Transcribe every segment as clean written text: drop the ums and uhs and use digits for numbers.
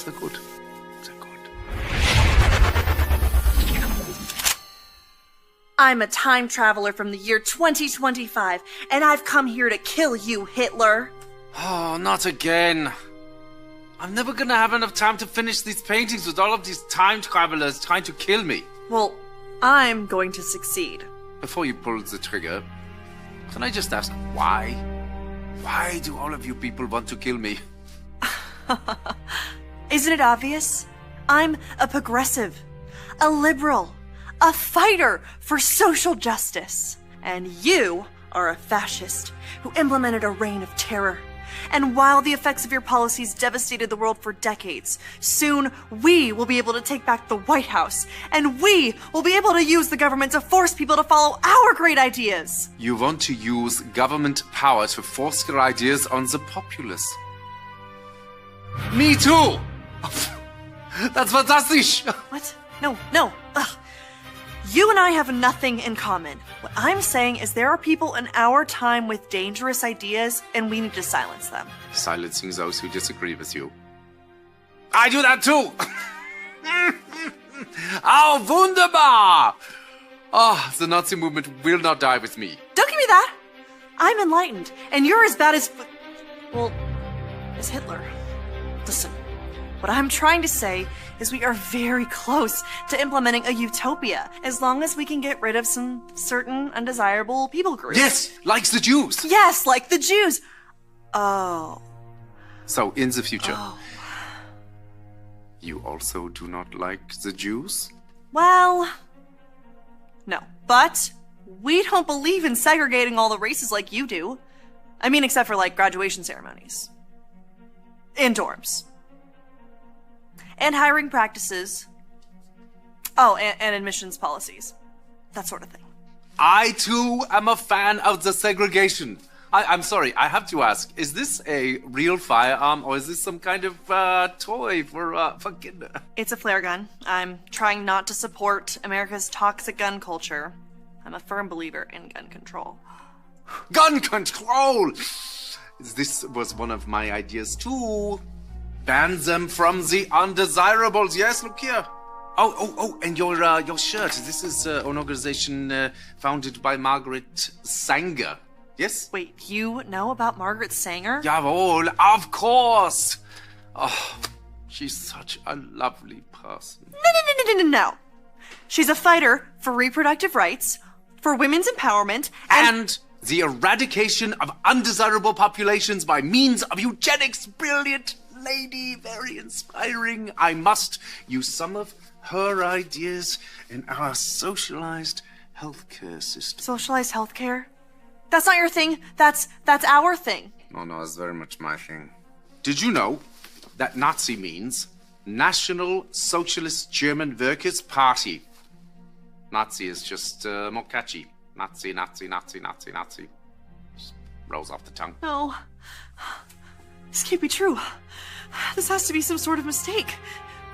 They're good. They're good. I'm a time traveler from the year 2025, and I've come here to kill you, Hitler. Oh, not again. I'm never gonna have enough time to finish these paintings with all of these time travelers trying to kill me. Well, I'm going to succeed. Before you pull the trigger, can I just ask why? Why do all of you people want to kill me? Isn't it obvious? I'm a progressive, a liberal, a fighter for social justice. And you are a fascist who implemented a reign of terror. And while the effects of your policies devastated the world for decades, soon we will be able to take back the White House, and we will be able to use the government to force people to follow our great ideas. You want to use government power to force your ideas on the populace. Me too! That's fantastic! What? No. Ugh. You and I have nothing in common. What I'm saying is there are people in our time with dangerous ideas, and we need to silence them. Silencing those who disagree with you. I do that too! Oh, wunderbar! Oh, the Nazi movement will not die with me. Don't give me that! I'm enlightened, and you're as bad as... well, as Hitler. Listen, what I'm trying to say is we are very close to implementing a utopia, as long as we can get rid of some certain undesirable people groups. Yes, like the Jews. Yes, like the Jews. Oh. So, in the future, you also do not like the Jews? Well, no. But we don't believe in segregating all the races like you do. I mean, except for, like, graduation ceremonies. And dorms. And hiring practices. Oh, and admissions policies. That sort of thing. I, too, am a fan of the segregation. I'm sorry, I have to ask, is this a real firearm, or is this some kind of toy for kids? It's a flare gun. I'm trying not to support America's toxic gun culture. I'm a firm believer in gun control. Gun control! This was one of my ideas, too. Ban them from the undesirables. Yes, look here. Oh, and your shirt. This is an organization founded by Margaret Sanger. Yes? Wait, you know about Margaret Sanger? Jawohl, of course. Oh, she's such a lovely person. No. She's a fighter for reproductive rights, for women's empowerment, and the eradication of undesirable populations by means of eugenics. Brilliant lady, very inspiring. I must use some of her ideas in our socialized healthcare system. Socialized healthcare? That's not your thing. That's our thing. No, it's very much my thing. Did you know that Nazi means National Socialist German Workers' Party? Nazi is just more catchy. Nazi. Just rolls off the tongue. No. This can't be true. This has to be some sort of mistake.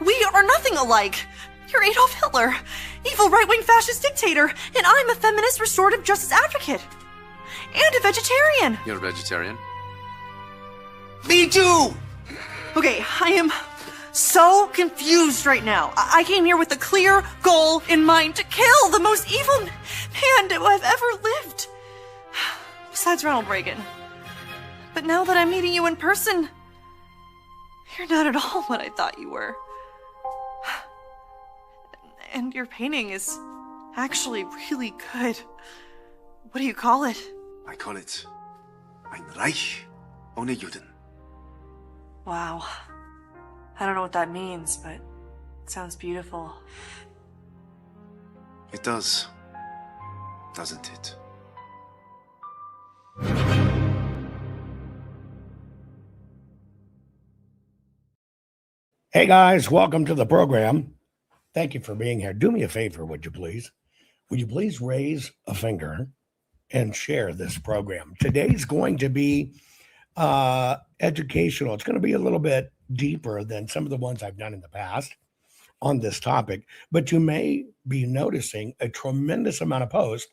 We are nothing alike. You're Adolf Hitler, evil right-wing fascist dictator, and I'm a feminist restorative justice advocate. And a vegetarian. You're a vegetarian? Me too! Okay, I am so confused right now. I came here with a clear goal in mind to kill the most evil man who I've ever lived. Besides Ronald Reagan. But now that I'm meeting you in person, you're not at all what I thought you were. And your painting is actually really good. What do you call it? I call it Ein Reich ohne Juden. Wow. I don't know what that means, but it sounds beautiful. It does, doesn't it? Hey guys, welcome to the program. Thank you for being here. Do me a favor, would you please? Would you please raise a finger and share this program? Today's going to be educational. It's going to be a little bit deeper than some of the ones I've done in the past on this topic, but you may be noticing a tremendous amount of posts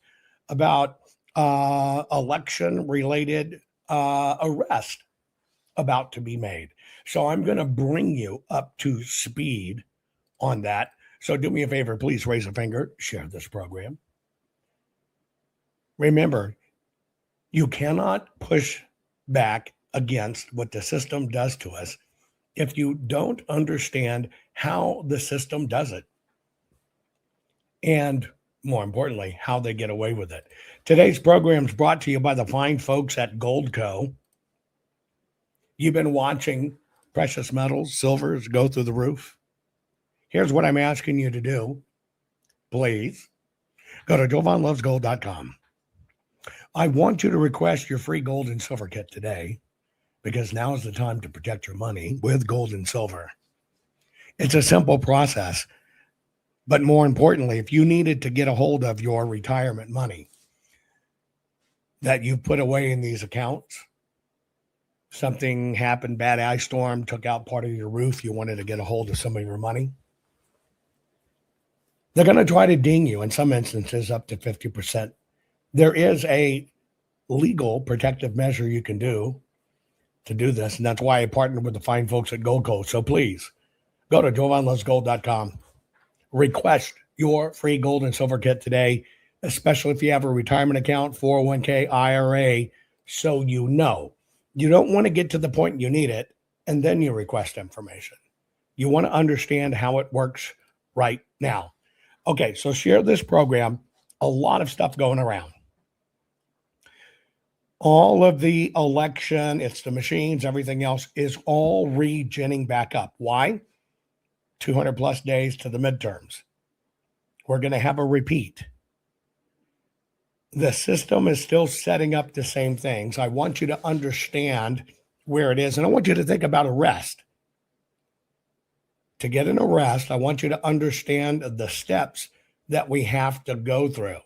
about election-related arrest about to be made. So I'm going to bring you up to speed on that. So do me a favor, please raise a finger, share this program. Remember, you cannot push back against what the system does to us if you don't understand how the system does it. And more importantly, how they get away with it. Today's program is brought to you by the fine folks at Goldco. You've been watching precious metals, silvers go through the roof. Here's what I'm asking you to do. Please go to jovanlovesgold.com. I want you to request your free gold and silver kit today, because now is the time to protect your money with gold and silver. It's a simple process, but more importantly, if you needed to get a hold of your retirement money that you put away in these accounts, something happened, bad ice storm, took out part of your roof, you wanted to get a hold of some of your money, they're going to try to ding you, in some instances up to 50%. There is a legal protective measure you can do to do this, and that's why I partnered with the fine folks at Goldco. So please go to jovanlovesgold.com. Request your free gold and silver kit today, especially if you have a retirement account, 401k, IRA, so you know. You don't want to get to the point you need it, and then you request information. You want to understand how it works right now. Okay, so share this program. A lot of stuff going around. All of the election, it's the machines, everything else is all regenning back up. Why? 200 plus days to the midterms. We're going to have a repeat. The system is still setting up the same things. I want you to understand where it is, and I want you to think about arrest. To get an arrest, I want you to understand the steps that we have to go through.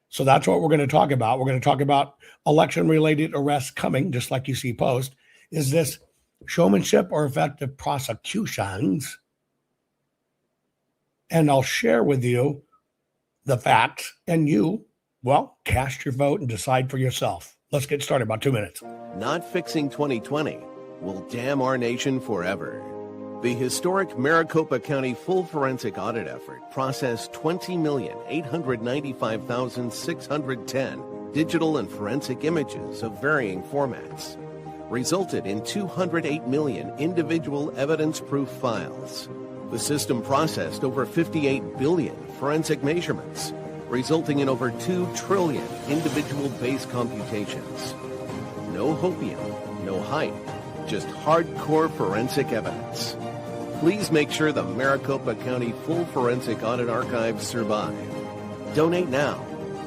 So that's what we're going to talk about. We're going to talk about election-related arrests coming, just like you see post. Is this showmanship or effective prosecutions? And I'll share with you the facts, and you, well, cast your vote and decide for yourself. Let's get started, about 2 minutes. Not fixing 2020 will damn our nation forever. The historic Maricopa County full forensic audit effort processed 20,895,610 digital and forensic images of varying formats, resulted in 208 million individual evidence-proof files. The system processed over 58 billion forensic measurements, resulting in over 2 trillion individual base computations. No hopium, no hype, just hardcore forensic evidence. Please make sure the Maricopa County Full Forensic Audit Archives survive. Donate now.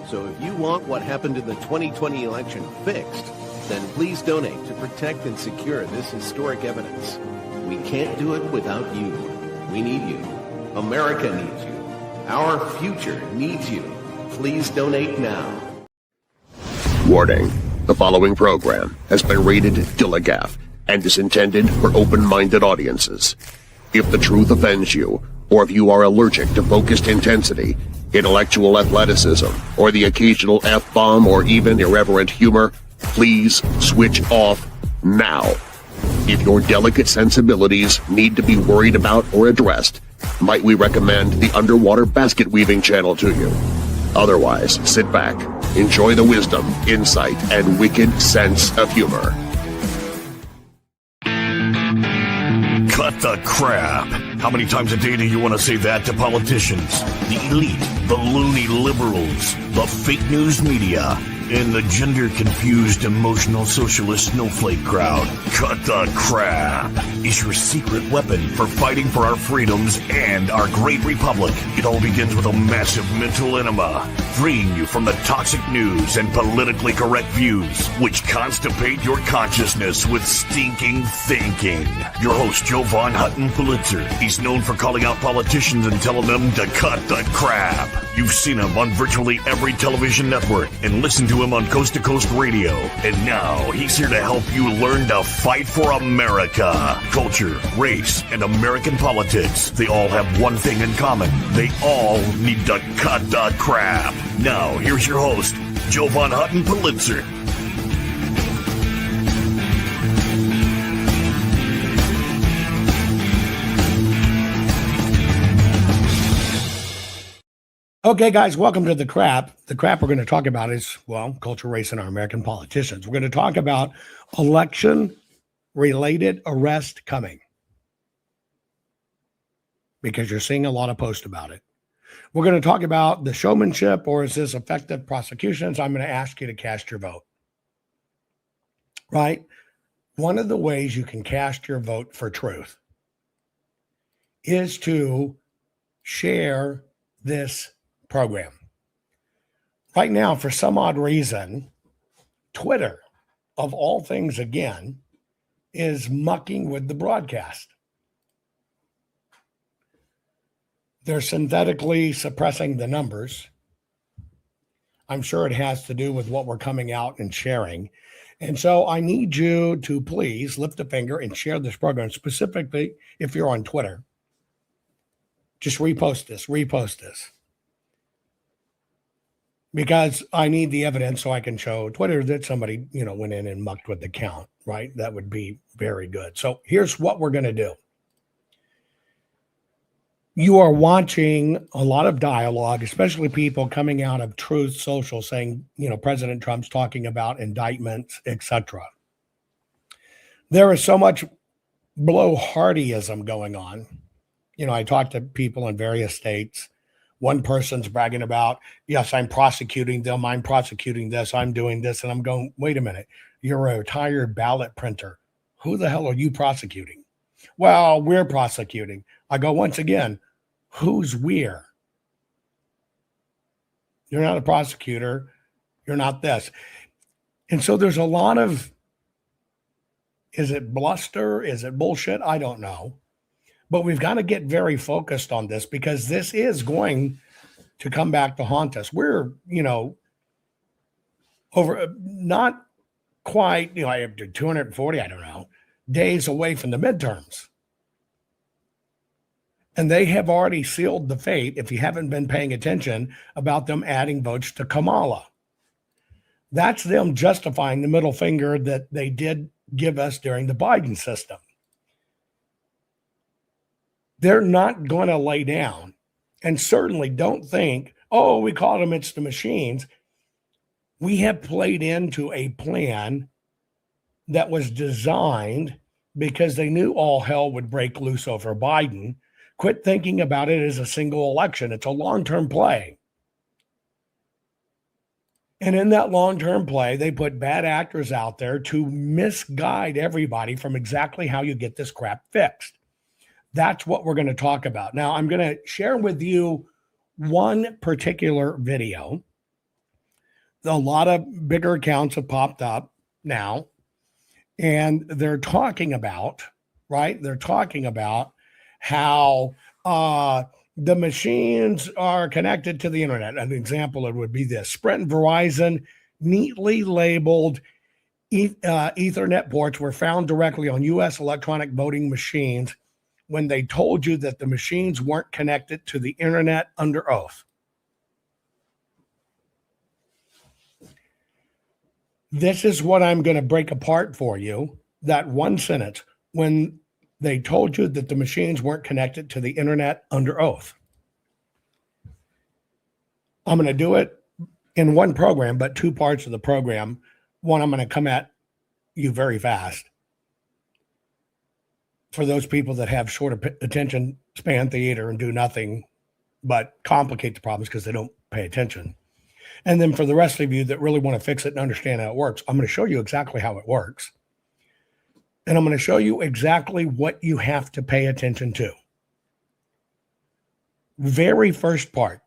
So if you want what happened in the 2020 election fixed, then please donate to protect and secure this historic evidence. We can't do it without you. We need you. America needs you. Our future needs you. Please donate now. Warning. The following program has been rated Dilligaff and is intended for open-minded audiences. If the truth offends you, or if you are allergic to focused intensity, intellectual athleticism, or the occasional F-bomb or even irreverent humor, please switch off now. If your delicate sensibilities need to be worried about or addressed, might we recommend the Underwater Basket Weaving channel to you. Otherwise, sit back, enjoy the wisdom, insight, and wicked sense of humor. Cut the crap. How many times a day do you want to say that to politicians, the elite, the loony liberals, the fake news media, and the gender-confused, emotional socialist snowflake crowd? Cut the crap is your secret weapon for fighting for our freedoms and our great republic. It all begins with a massive mental enema, freeing you from the toxic news and politically correct views, which constipate your consciousness with stinking thinking. Your host, Jovan Hutton Pulitzer. He's known for calling out politicians and telling them to cut the crap. You've seen him on virtually every television network and listened to him on Coast to Coast Radio. And now he's here to help you learn to fight for America. Culture, race, and American politics. They all have one thing in common. They all need to cut the crap. Now, here's your host, Jovan Hutton Pulitzer. Okay, guys, welcome to The Crap. The crap we're going to talk about is, well, culture, race, and our American politicians. We're going to talk about election-related arrest coming because you're seeing a lot of posts about it. We're going to talk about the showmanship, or is this effective prosecutions? I'm going to ask you to cast your vote, right? One of the ways you can cast your vote for truth is to share this program. Right now, for some odd reason, Twitter, of all things again, is mucking with the broadcast. They're synthetically suppressing the numbers. I'm sure it has to do with what we're coming out and sharing. And so I need you to please lift a finger and share this program, specifically if you're on Twitter. Just repost this. Because I need the evidence so I can show Twitter that somebody, went in and mucked with the count, right? That would be very good. So here's what we're going to do. You are watching a lot of dialogue, especially people coming out of Truth Social saying, President Trump's talking about indictments, etc. There is so much blowhardyism going on. I talk to people in various states. One person's bragging about, yes, I'm prosecuting them. I'm prosecuting this. I'm doing this. And I'm going, wait a minute. You're a retired ballot printer. Who the hell are you prosecuting? Well, we're prosecuting. I go, once again, who's we're? You're not a prosecutor. You're not this. And so there's a lot of, is it bluster? Is it bullshit? I don't know. But we've got to get very focused on this because this is going to come back to haunt us. We're, over not quite, I have 240, I don't know, days away from the midterms. And they have already sealed the fate, if you haven't been paying attention, about them adding votes to Kamala. That's them justifying the middle finger that they did give us during the Biden system. They're not going to lay down, and certainly don't think, oh, we caught them, it's the machines. We have played into a plan that was designed because they knew all hell would break loose over Biden. Quit thinking about it as a single election. It's a long-term play. And in that long-term play, they put bad actors out there to misguide everybody from exactly how you get this crap fixed. That's what we're going to talk about. Now, I'm going to share with you one particular video. A lot of bigger accounts have popped up now, and they're talking about, right? They're talking about how the machines are connected to the internet. An example, it would be this. Sprint and Verizon neatly labeled Ethernet ports were found directly on U.S. electronic voting machines when they told you that the machines weren't connected to the internet under oath. This is what I'm going to break apart for you, that one sentence, when they told you that the machines weren't connected to the internet under oath. I'm going to do it in one program, but two parts of the program. One, I'm going to come at you very fast. For those people that have short attention span theater and do nothing but complicate the problems because they don't pay attention. And then for the rest of you that really want to fix it and understand how it works, I'm going to show you exactly how it works. And I'm going to show you exactly what you have to pay attention to. Very first part.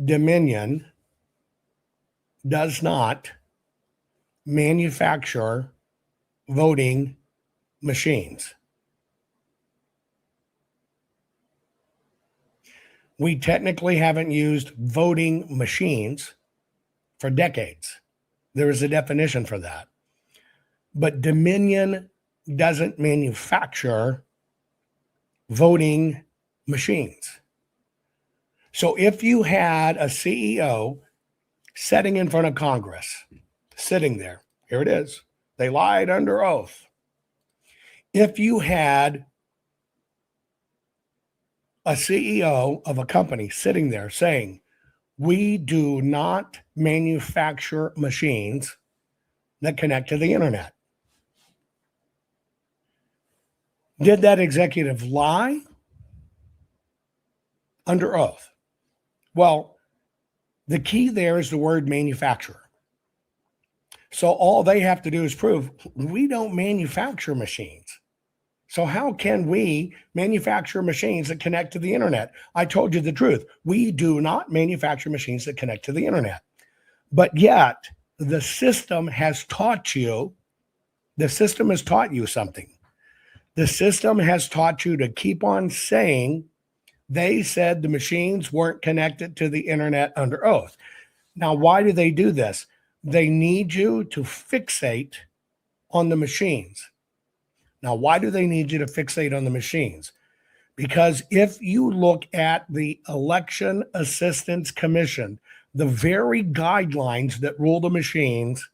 Dominion does not manufacture voting machines. We technically haven't used voting machines for decades. There is a definition for that. But Dominion doesn't manufacture voting machines. So if you had a CEO sitting in front of Congress, sitting there, here it is, they lied under oath. If you had a CEO of a company sitting there saying, we do not manufacture machines that connect to the internet. Did that executive lie? Under oath. Well, the key there is the word manufacturer. So all they have to do is prove we don't manufacture machines. So how can we manufacture machines that connect to the internet? I told you the truth. We do not manufacture machines that connect to the internet. But yet the system has taught you, something. The system has taught you to keep on saying they said the machines weren't connected to the internet under oath. Now, why do they do this? They need you to fixate on the machines. Now, why do they need you to fixate on the machines? Because if you look at the Election Assistance Commission, the very guidelines that rule the machines,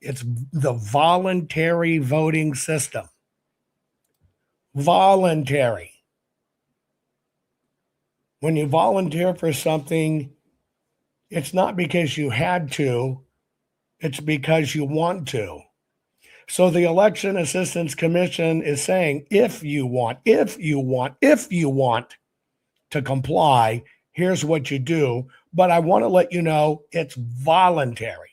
it's the voluntary voting system. Voluntary. When you volunteer for something, it's not because you had to, it's because you want to. So the Election Assistance Commission is saying, if you want to comply, here's what you do. But I want to let you know it's voluntary.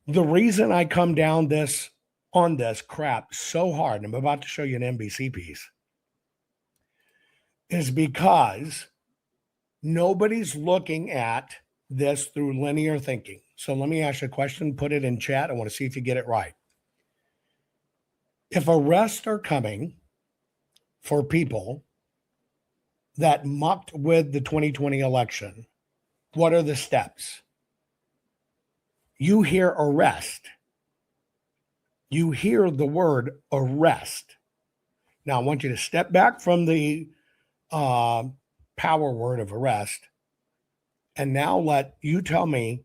The reason I come down on this crap so hard, and I'm about to show you an NBC piece, is because nobody's looking at this through linear thinking. So let me ask you a question, put it in chat. I want to see if you get it right. If arrests are coming for people that mucked with the 2020 election, what are the steps? You hear arrest. You hear the word arrest. Now, I want you to step back from the power word of arrest, and now let you tell me,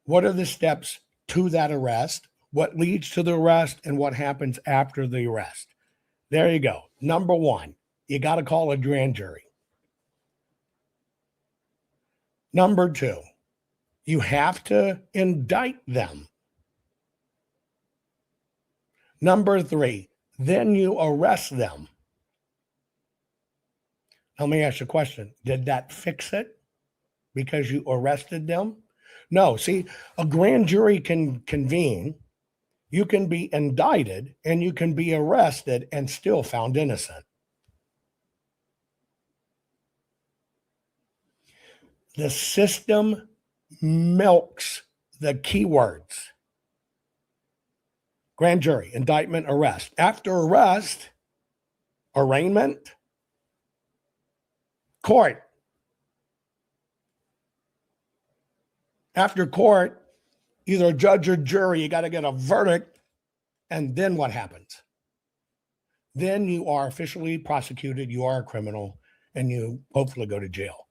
what are the steps to that arrest, what leads to the arrest, and what happens after the arrest? There you go. Number one, you got to call a grand jury. Number two, you have to indict them. Number three, then you arrest them. Let me ask you a question. Did that fix it because you arrested them? No. See, a grand jury can convene. You can be indicted and you can be arrested and still found innocent. The system milks the keywords. Grand jury, indictment, arrest. After arrest, arraignment, court. After court, either a judge or jury, you got to get a verdict. And then what happens? Then you are officially prosecuted, you are a criminal, and you hopefully go to jail.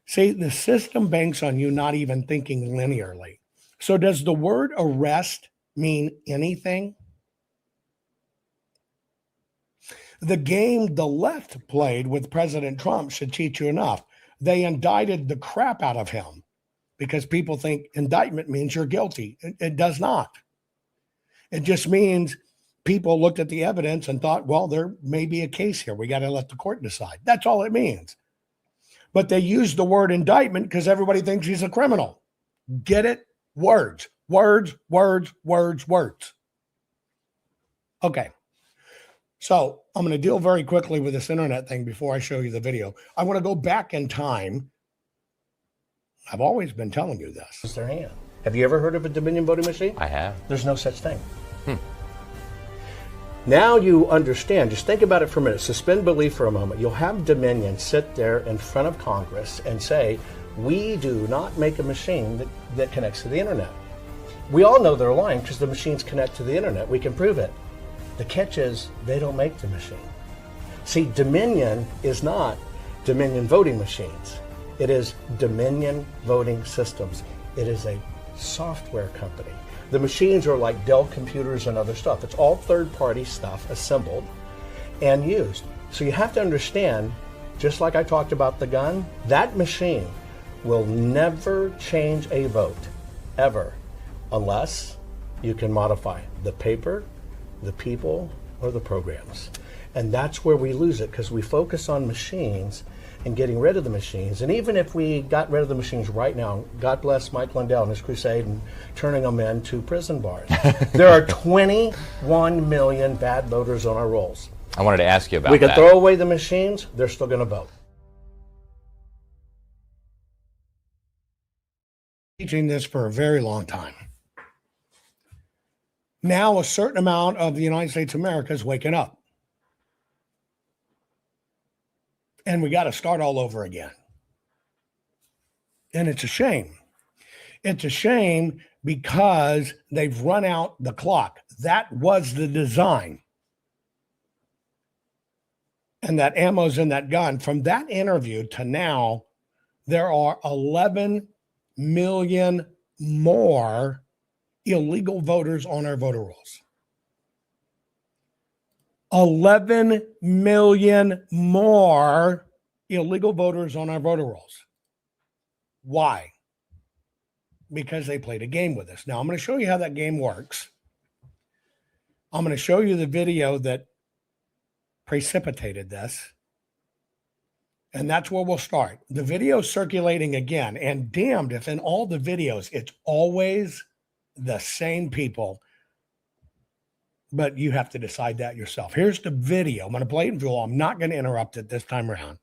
See, the system banks on you not even thinking linearly. So does the word arrest mean anything? The game the left played with President Trump should teach you enough. They indicted the crap out of him because people think indictment means you're guilty. It does not. It just means people looked at the evidence and thought, well, there may be a case here. We got to let the court decide. That's all it means. But they used the word indictment because everybody thinks he's a criminal. Get it? Words, words, words, words, words. Okay. So I'm going to deal very quickly with this internet thing before I show you the video. I want to go back in time. I've always been telling you this. It's their hand. Have you ever heard of a Dominion voting machine? I have. There's no such thing. Now you understand. Just think about it for a minute. Suspend belief for a moment. You'll have Dominion sit there in front of Congress and say, we do not make a machine that connects to the internet. We all know they're lying because the machines connect to the internet. We can prove it. The catch is they don't make the machine. See, Dominion is not Dominion voting machines. It is Dominion Voting Systems. It is a software company. The machines are like Dell computers and other stuff. It's all third-party stuff assembled and used. So you have to understand, just like I talked about the gun, that machine will never change a vote, ever, unless you can modify the paper, the people, or the programs. And that's where we lose it, because we focus on machines and getting rid of the machines. And even if we got rid of the machines right now, God bless Mike Lindell and his crusade and turning them into prison bars. There are 21 million bad voters on our rolls. I wanted to ask you about that. We could throw away the machines, they're still going to vote. Teaching this for a very long time. Now a certain amount of the United States of America is waking up. And we got to start all over again. And it's a shame. It's a shame because they've run out the clock. That was the design. And that ammo's in that gun. From that interview to now, there are 11 million more illegal voters on our voter rolls. 11 million more illegal voters on our voter rolls. Why? Because they played a game with us. Now, I'm going to show you how that game works. I'm going to show you the video that precipitated this. And that's where we'll start. The video circulating again, and damned if in all the videos, it's always the same people. But you have to decide that yourself. Here's the video. I'm going to play it in full. I'm not going to interrupt it this time around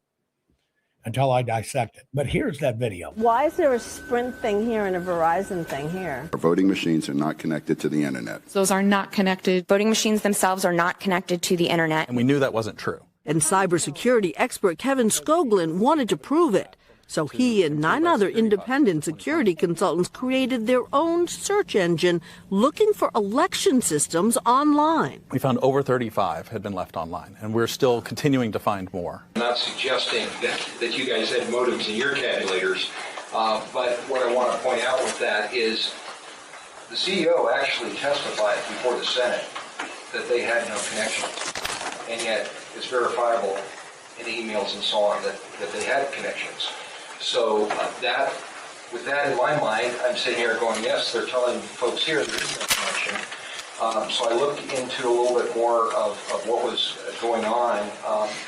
until I dissect it. But here's that video. Why is there a Sprint thing here and a Verizon thing here? Our voting machines are not connected to the internet. Those are not connected. Voting machines themselves are not connected to the internet. And we knew that wasn't true. And cybersecurity expert Kevin Skoglund wanted to prove it. So he and 9 other independent security consultants created their own search engine looking for election systems online. We found over 35 had been left online, and we're still continuing to find more. I'm not suggesting that you guys had modems in your calculators, but what I want to point out with that is the CEO actually testified before the Senate that they had no connection, and yet it's verifiable in emails and so on that they had connections. So with that in my mind, I'm sitting here going, yes, they're telling folks here there is no connection. So I looked into a little bit more of what was going on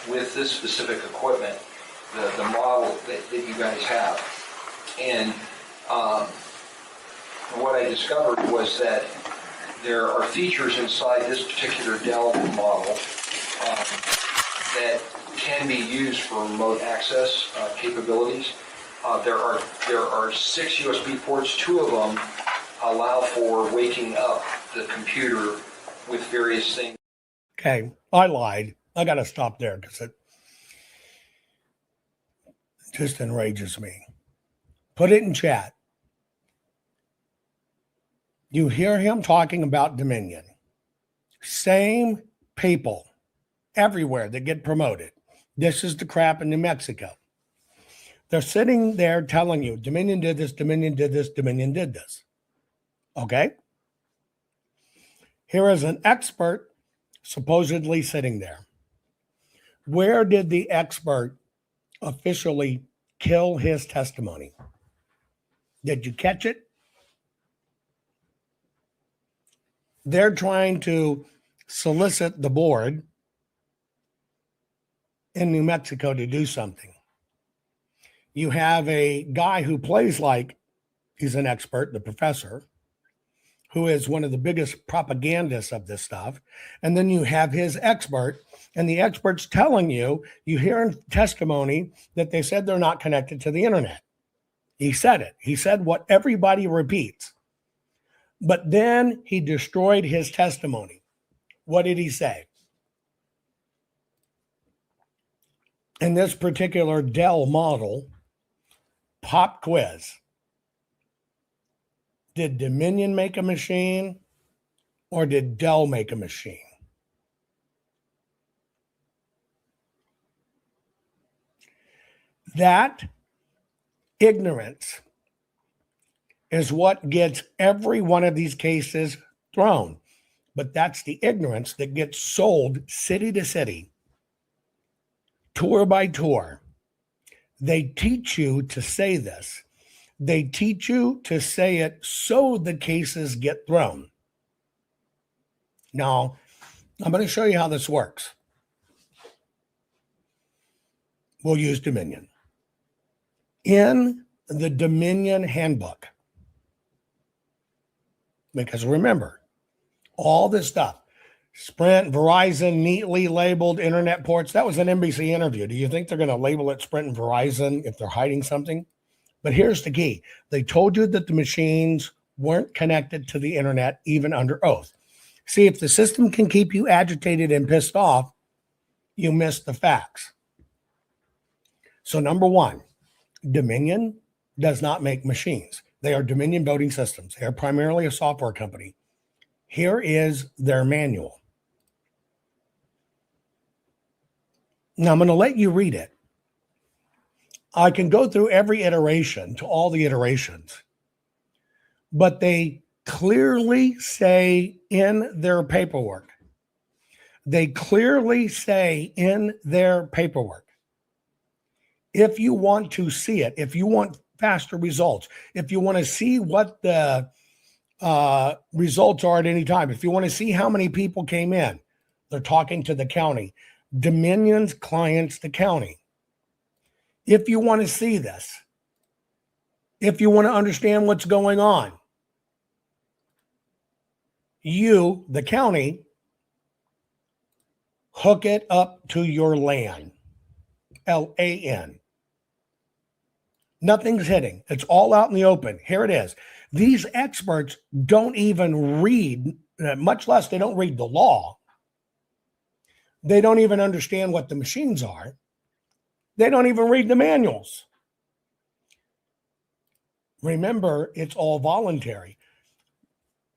with this specific equipment, the model that you guys have. And what I discovered was that there are features inside this particular Dell model that can be used for remote access capabilities. There are 6 USB ports. 2 of them allow for waking up the computer with various things. Okay, I lied. I got to stop there because it just enrages me. Put it in chat. You hear him talking about Dominion. Same people everywhere that get promoted. This is the crap in New Mexico. They're sitting there telling you, Dominion did this, Dominion did this, Dominion did this. Okay? Here is an expert supposedly sitting there. Where did the expert officially kill his testimony? Did you catch it? They're trying to solicit the board in New Mexico to do something. You have a guy who plays like he's an expert, the professor, who is one of the biggest propagandists of this stuff. And then you have his expert, and the expert's telling you, you hear in testimony that they said they're not connected to the internet. He said it. He said what everybody repeats. But then he destroyed his testimony. What did he say? In this particular Dell model, pop quiz. Did Dominion make a machine or did Dell make a machine? That ignorance is what gets every one of these cases thrown. But that's the ignorance that gets sold city to city, tour by tour. They teach you to say this. They teach you to say it so the cases get thrown. Now, I'm going to show you how this works. We'll use Dominion. In the Dominion handbook, because remember, all this stuff, Sprint, Verizon, neatly labeled internet ports, that was an NBC interview. Do you think they're going to label it Sprint and Verizon if they're hiding something? But here's the key. They told you that the machines weren't connected to the internet even under oath. See, if the system can keep you agitated and pissed off, you miss the facts. So number one, Dominion does not make machines. They are Dominion voting systems. They are primarily a software company. Here is their manual. Now I'm going to let you read it. I can go through every iteration to all the iterations, but they clearly say in their paperwork, if you want to see it, if you want faster results, if you want to see what the results are at any time, if you want to see how many people came in, they're talking to the county. Dominion's clients, the county. If you want to see this, if you want to understand what's going on, you, the county, hook it up to your LAN, LAN. Nothing's hitting. It's all out in the open. Here it is. These experts don't even read, much less they don't read the law. They don't even understand what the machines are. They don't even read the manuals. Remember, it's all voluntary.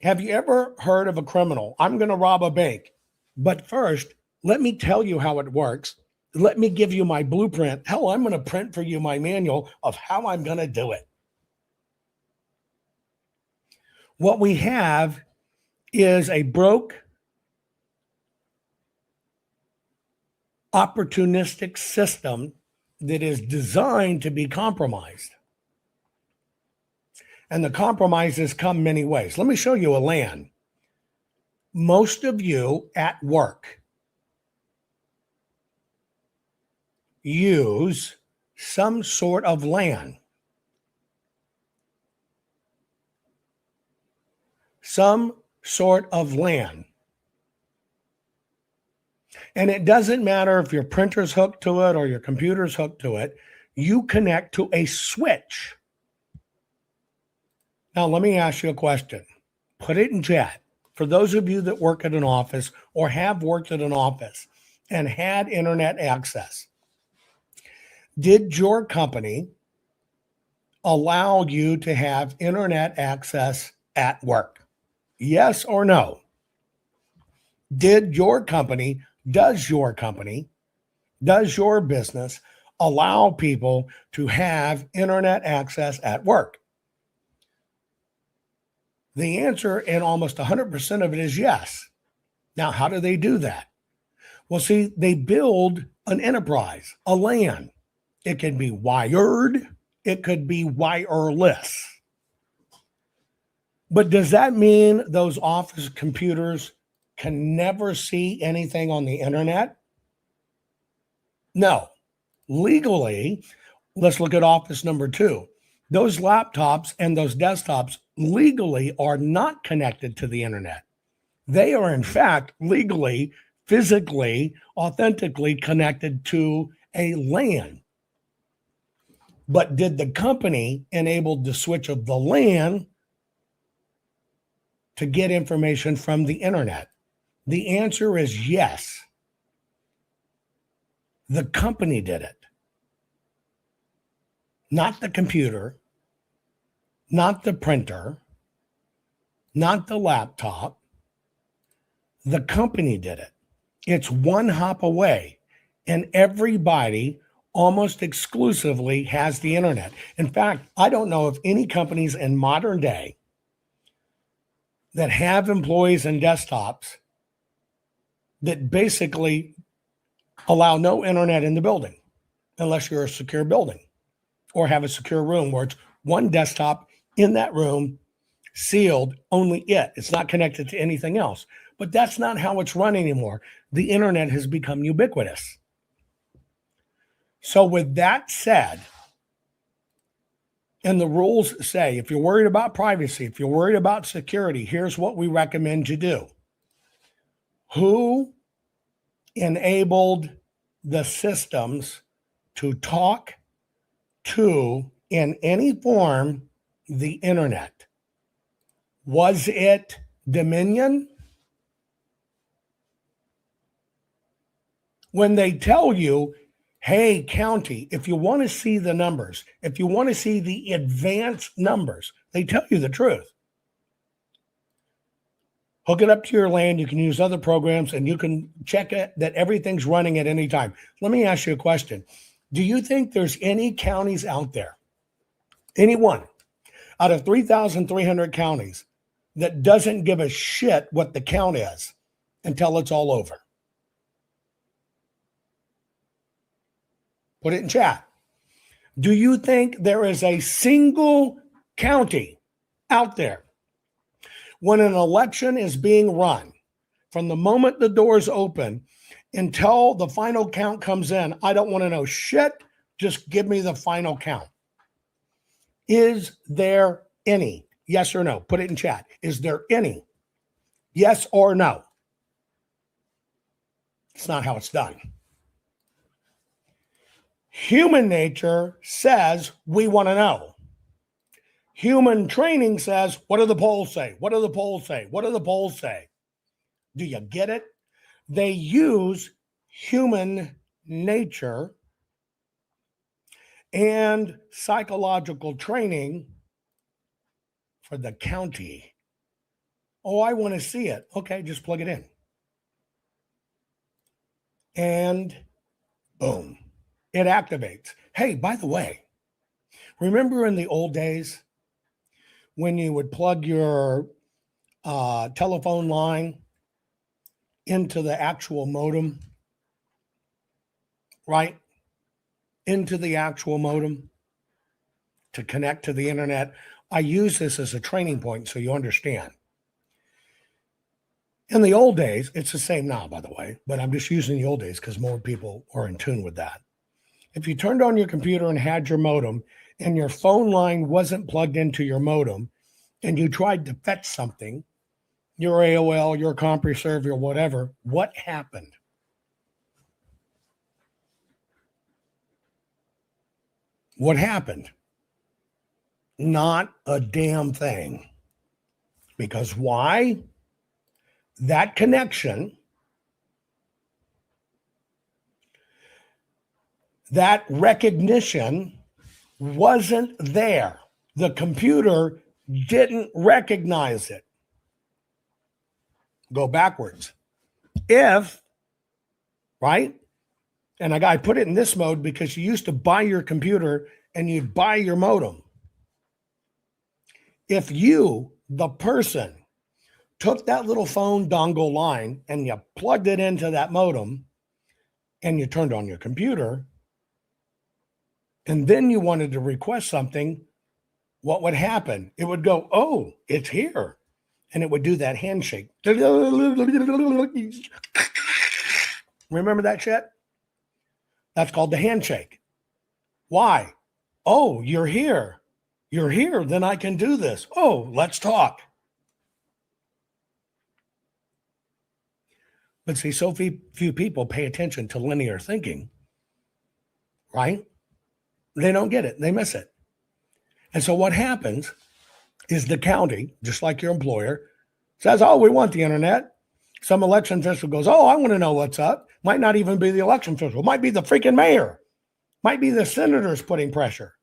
Have you ever heard of a criminal? I'm going to rob a bank. But first, let me tell you how it works. Let me give you my blueprint. Hell, I'm going to print for you my manual of how I'm going to do it. What we have is a broke, opportunistic system that is designed to be compromised. And the compromises come many ways. Let me show you a LAN. Most of you at work use some sort of LAN. Some sort of LAN. And it doesn't matter if your printer's hooked to it or your computer's hooked to it. You connect to a switch. Now, let me ask you a question. Put it in chat. For those of you that work at an office or have worked at an office and had internet access, did your company allow you to have internet access at work? Yes or no? Does your business allow people to have internet access at work? The answer in almost 100% of it is yes. Now, how do they do that? Well, see, they build an enterprise, a LAN. It can be wired. It could be wireless. But does that mean those office computers can never see anything on the internet? No. Legally, let's look at office number 2. Those laptops and those desktops legally are not connected to the internet. They are, in fact, legally, physically, authentically connected to a LAN. But did the company enable the switch of the LAN to get information from the internet? The answer is yes. The company did it. Not the computer, not the printer, not the laptop. The company did it. It's one hop away, and everybody almost exclusively has the internet. In fact, I don't know of any companies in modern day that have employees and desktops that basically allow no internet in the building unless you're a secure building or have a secure room where it's one desktop in that room, sealed, only it. It's not connected to anything else. But that's not how it's run anymore. The internet has become ubiquitous. So with that said, and the rules say, if you're worried about privacy, if you're worried about security, here's what we recommend you do. Who enabled the systems to talk to, in any form, the internet? Was it Dominion? When they tell you, hey, county, if you want to see the numbers, if you want to see the advanced numbers, they tell you the truth. Hook it up to your LAN. You can use other programs and you can check it that everything's running at any time. Let me ask you a question. Do you think there's any counties out there, any one out of 3,300 counties, that doesn't give a shit what the count is until it's all over? Put it in chat. Do you think there is a single county out there when an election is being run, from the moment the doors open until the final count comes in, I don't want to know shit, just give me the final count? Is there any? Yes or no? Put it in chat. Is there any? Yes or no? It's not how it's done. Human nature says we want to know. Human training says, what do the polls say? What do the polls say? What do the polls say? Do you get it? They use human nature and psychological training for the county. Oh, I want to see it. Okay, just plug it in. And boom, it activates. Hey, by the way, remember in the old days when you would plug your telephone line into the actual modem, right? Into the actual modem to connect to the internet. I use this as a training point so you understand. In the old days, it's the same now, by the way, but I'm just using the old days because more people are in tune with that. If you turned on your computer and had your modem and your phone line wasn't plugged into your modem and you tried to fetch something, your AOL, your CompuServe, or whatever, what happened? What happened? Not a damn thing. Because why? That connection, that recognition wasn't there. The computer didn't recognize it. Go backwards. If, right? And I put it in this mode because you used to buy your computer and you'd buy your modem. If you, the person, took that little phone dongle line and you plugged it into that modem and you turned on your computer and then you wanted to request something, what would happen? It would go, oh, it's here. And it would do that handshake. Remember that shit? That's called the handshake. Why? Oh, you're here. You're here, then I can do this. Oh, let's talk. But see, so few people pay attention to linear thinking, right? They don't get it. They miss it. And so what happens is the county, just like your employer, says, oh, we want the internet. Some election official goes, oh, I want to know what's up. Might not even be the election official. Might be the freaking mayor. Might be the senators putting pressure.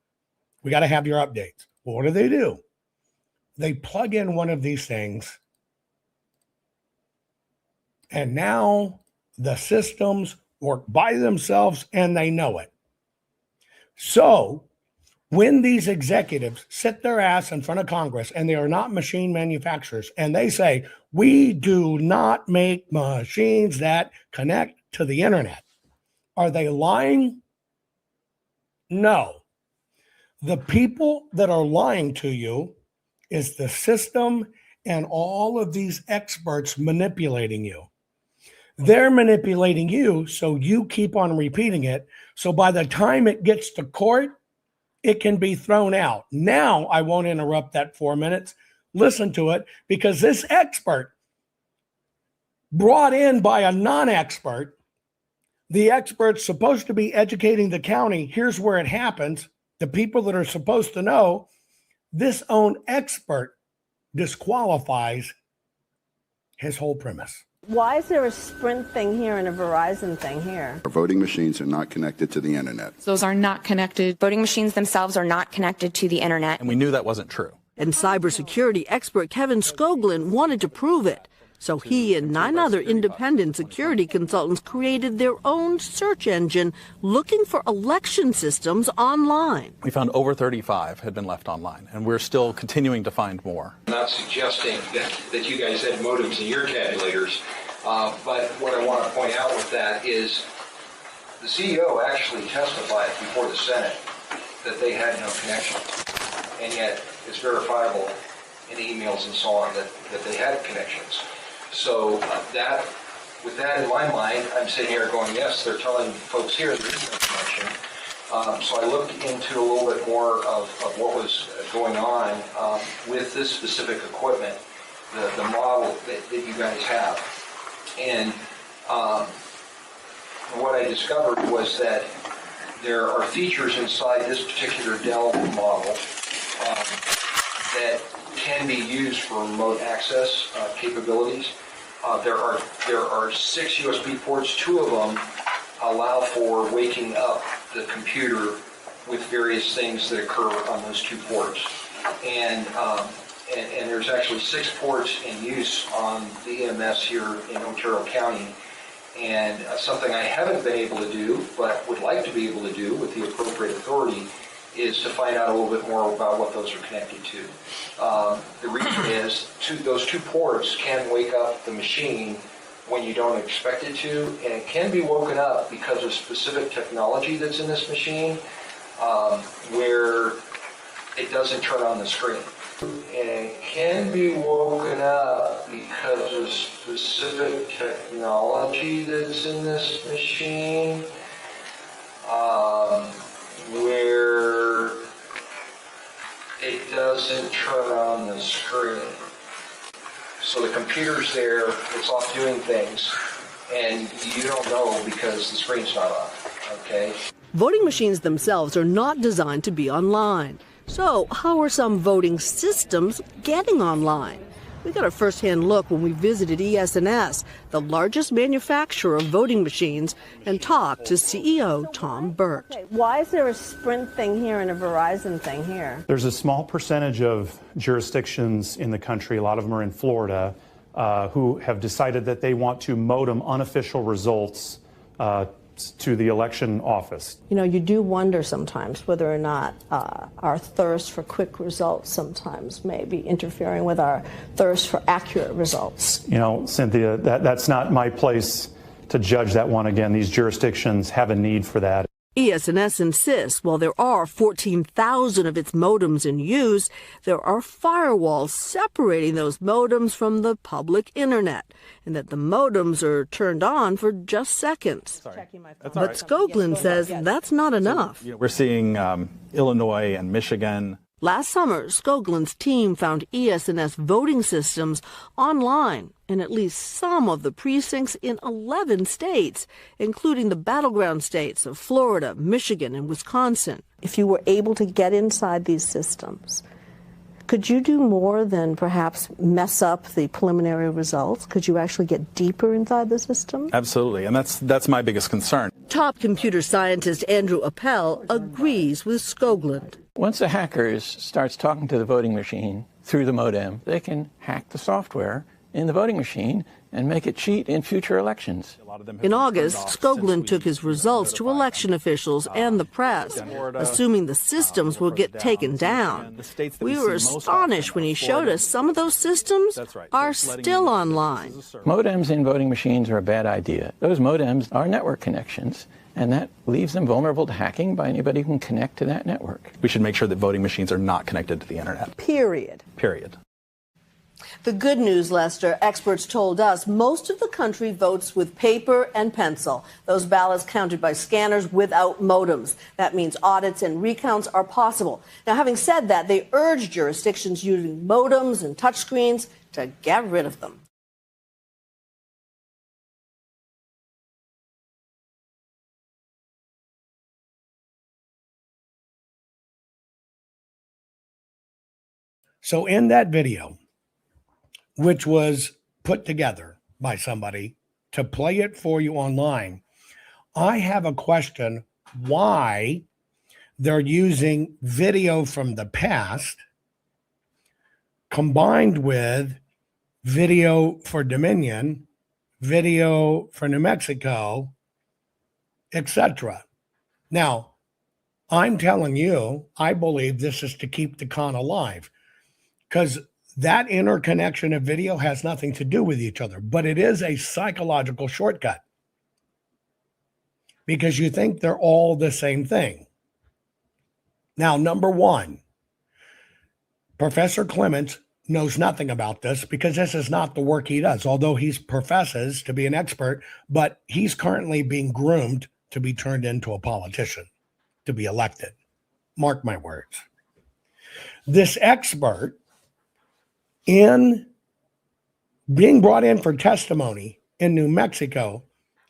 We got to have your updates. Well, what do? They plug in one of these things. And now the systems work by themselves and they know it. So when these executives sit their ass in front of Congress and they are not machine manufacturers and they say, we do not make machines that connect to the internet, are they lying? No. The people that are lying to you is the system and all of these experts manipulating you. They're manipulating you so you keep on repeating it. So by the time it gets to court, it can be thrown out. Now I won't interrupt that 4 minutes. Listen to it, because this expert brought in by a non-expert, the expert's supposed to be educating the county. Here's where it happens. The people that are supposed to know, this own expert disqualifies his whole premise. Why is there a Sprint thing here and a Verizon thing here? Our voting machines are not connected to the internet. Those are not connected. Voting machines themselves are not connected to the internet. And we knew that wasn't true. And cybersecurity expert Kevin Skoglund wanted to prove it. So he and 9 other independent security consultants created their own search engine looking for election systems online. We found over 35 had been left online, and we're still continuing to find more. I'm not suggesting that you guys had modems in your calculators, but what I want to point out with that is the CEO actually testified before the Senate that they had no connection, and yet it's verifiable in emails and so on that they had connections. So with that in my mind, I'm sitting here going, yes, they're telling folks here there is no connection. So I looked into a little bit more of what was going on with this specific equipment, the model that you guys have. And what I discovered was that there are features inside this particular Dell model that can be used for remote access capabilities. There are 6 USB ports. 2 of them allow for waking up the computer with various things that occur on those 2 ports. And there's actually 6 ports in use on the EMS here in Ontario County. And something I haven't been able to do, but would like to be able to do with the appropriate authority, is to find out a little bit more about what those are connected to. The reason is those 2 ports can wake up the machine when you don't expect it to, and it can be woken up because of specific technology that's in this machine where it doesn't turn on the screen. And it can be woken up because of specific technology that's in this machine where it doesn't turn on the screen. So the computer's there, it's off doing things, and you don't know because the screen's not on, okay? Voting machines themselves are not designed to be online. So how are some voting systems getting online? We got a first-hand look when we visited ES&S, the largest manufacturer of voting machines, and talked to CEO Tom Burt. Okay, why is there a Sprint thing here and a Verizon thing here? There's a small percentage of jurisdictions in the country, a lot of them are in Florida, who have decided that they want to modem unofficial results to the election office. You know, you do wonder sometimes whether or not our thirst for quick results sometimes may be interfering with our thirst for accurate results. You know, Cynthia, that's not my place to judge that one. Again, these jurisdictions have a need for that. ES&S insists while there are 14,000 of its modems in use, there are firewalls separating those modems from the public internet, and that the modems are turned on for just seconds. But Skoglund says that's not enough. We're seeing Illinois and Michigan. Last summer, Skoglund's team found ES&S voting systems online in at least some of the precincts in 11 states, including the battleground states of Florida, Michigan, and Wisconsin. If you were able to get inside these systems, could you do more than perhaps mess up the preliminary results? Could you actually get deeper inside the system? Absolutely, and that's my biggest concern. Top computer scientist Andrew Appel agrees with Skoglund. Once a hacker starts talking to the voting machine through the modem, they can hack the software in the voting machine and make it cheat in future elections. In August, Skoglund took his results to election officials and the press, assuming the systems will get taken down. We were astonished when he showed us some of those systems are still online. Modems in voting machines are a bad idea. Those modems are network connections, and that leaves them vulnerable to hacking by anybody who can connect to that network. We should make sure that voting machines are not connected to the internet. Period. Period. The good news, Lester, experts told us most of the country votes with paper and pencil. Those ballots counted by scanners without modems. That means audits and recounts are possible. Now, having said that, they urge jurisdictions using modems and touchscreens to get rid of them. So in that video, which was put together by somebody to play it for you online, I have a question why they're using video from the past combined with video for Dominion, video for New Mexico, etc. Now, I'm telling you, I believe this is to keep the con alive, because that interconnection of video has nothing to do with each other, but it is a psychological shortcut because you think they're all the same thing. Now, number one, Professor Clements knows nothing about this because this is not the work he does, although he professes to be an expert, but he's currently being groomed to be turned into a politician, to be elected. Mark my words. This expert, in being brought in for testimony in New Mexico,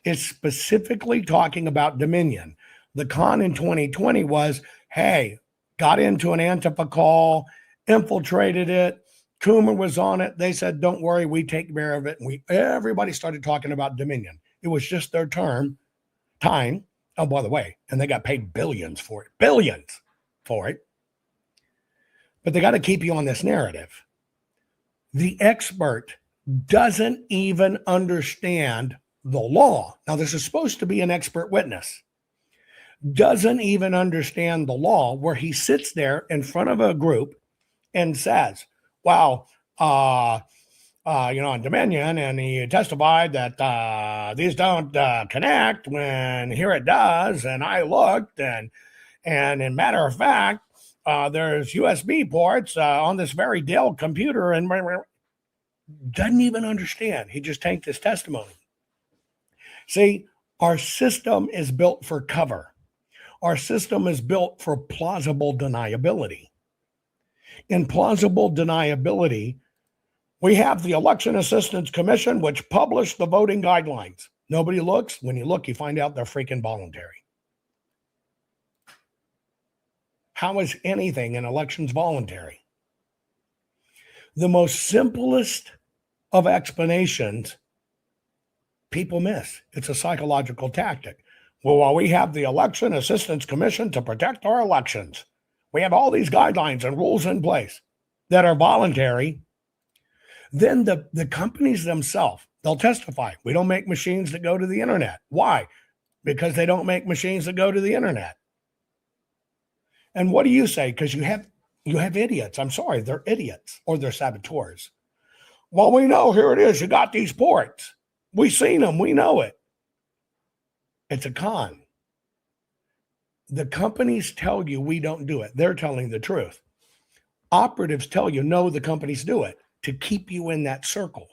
is specifically talking about Dominion. The con in 2020 was, hey, got into an Antifa call, infiltrated it, Coomer was on it. They said, don't worry, we take care of it. And everybody started talking about Dominion. It was just their time. Oh, by the way, and they got paid billions for it. But they got to keep you on this narrative. The expert doesn't even understand the law. Now, this is supposed to be an expert witness. Doesn't even understand the law, where he sits there in front of a group and says, well, on Dominion, and he testified that these don't connect when here it does. And I looked, and in matter of fact, there's USB ports on this very Dell computer, and doesn't even understand. He just tanked his testimony. See, our system is built for cover. Our system is built for plausible deniability. In plausible deniability, we have the Election Assistance Commission, which published the voting guidelines. Nobody looks. When you look, you find out they're freaking voluntary. How is anything in elections voluntary? The most simplest of explanations people miss. It's a psychological tactic. Well, while we have the Election Assistance Commission to protect our elections, we have all these guidelines and rules in place that are voluntary. Then the companies themselves, they'll testify. We don't make machines that go to the internet. Why? Because they don't make machines that go to the internet. And what do you say? Because you have idiots. I'm sorry, they're idiots, or they're saboteurs. Well, we know, here it is. You got these ports. We've seen them. We know it. It's a con. The companies tell you we don't do it. They're telling the truth. Operatives tell you, no, the companies do it to keep you in that circle.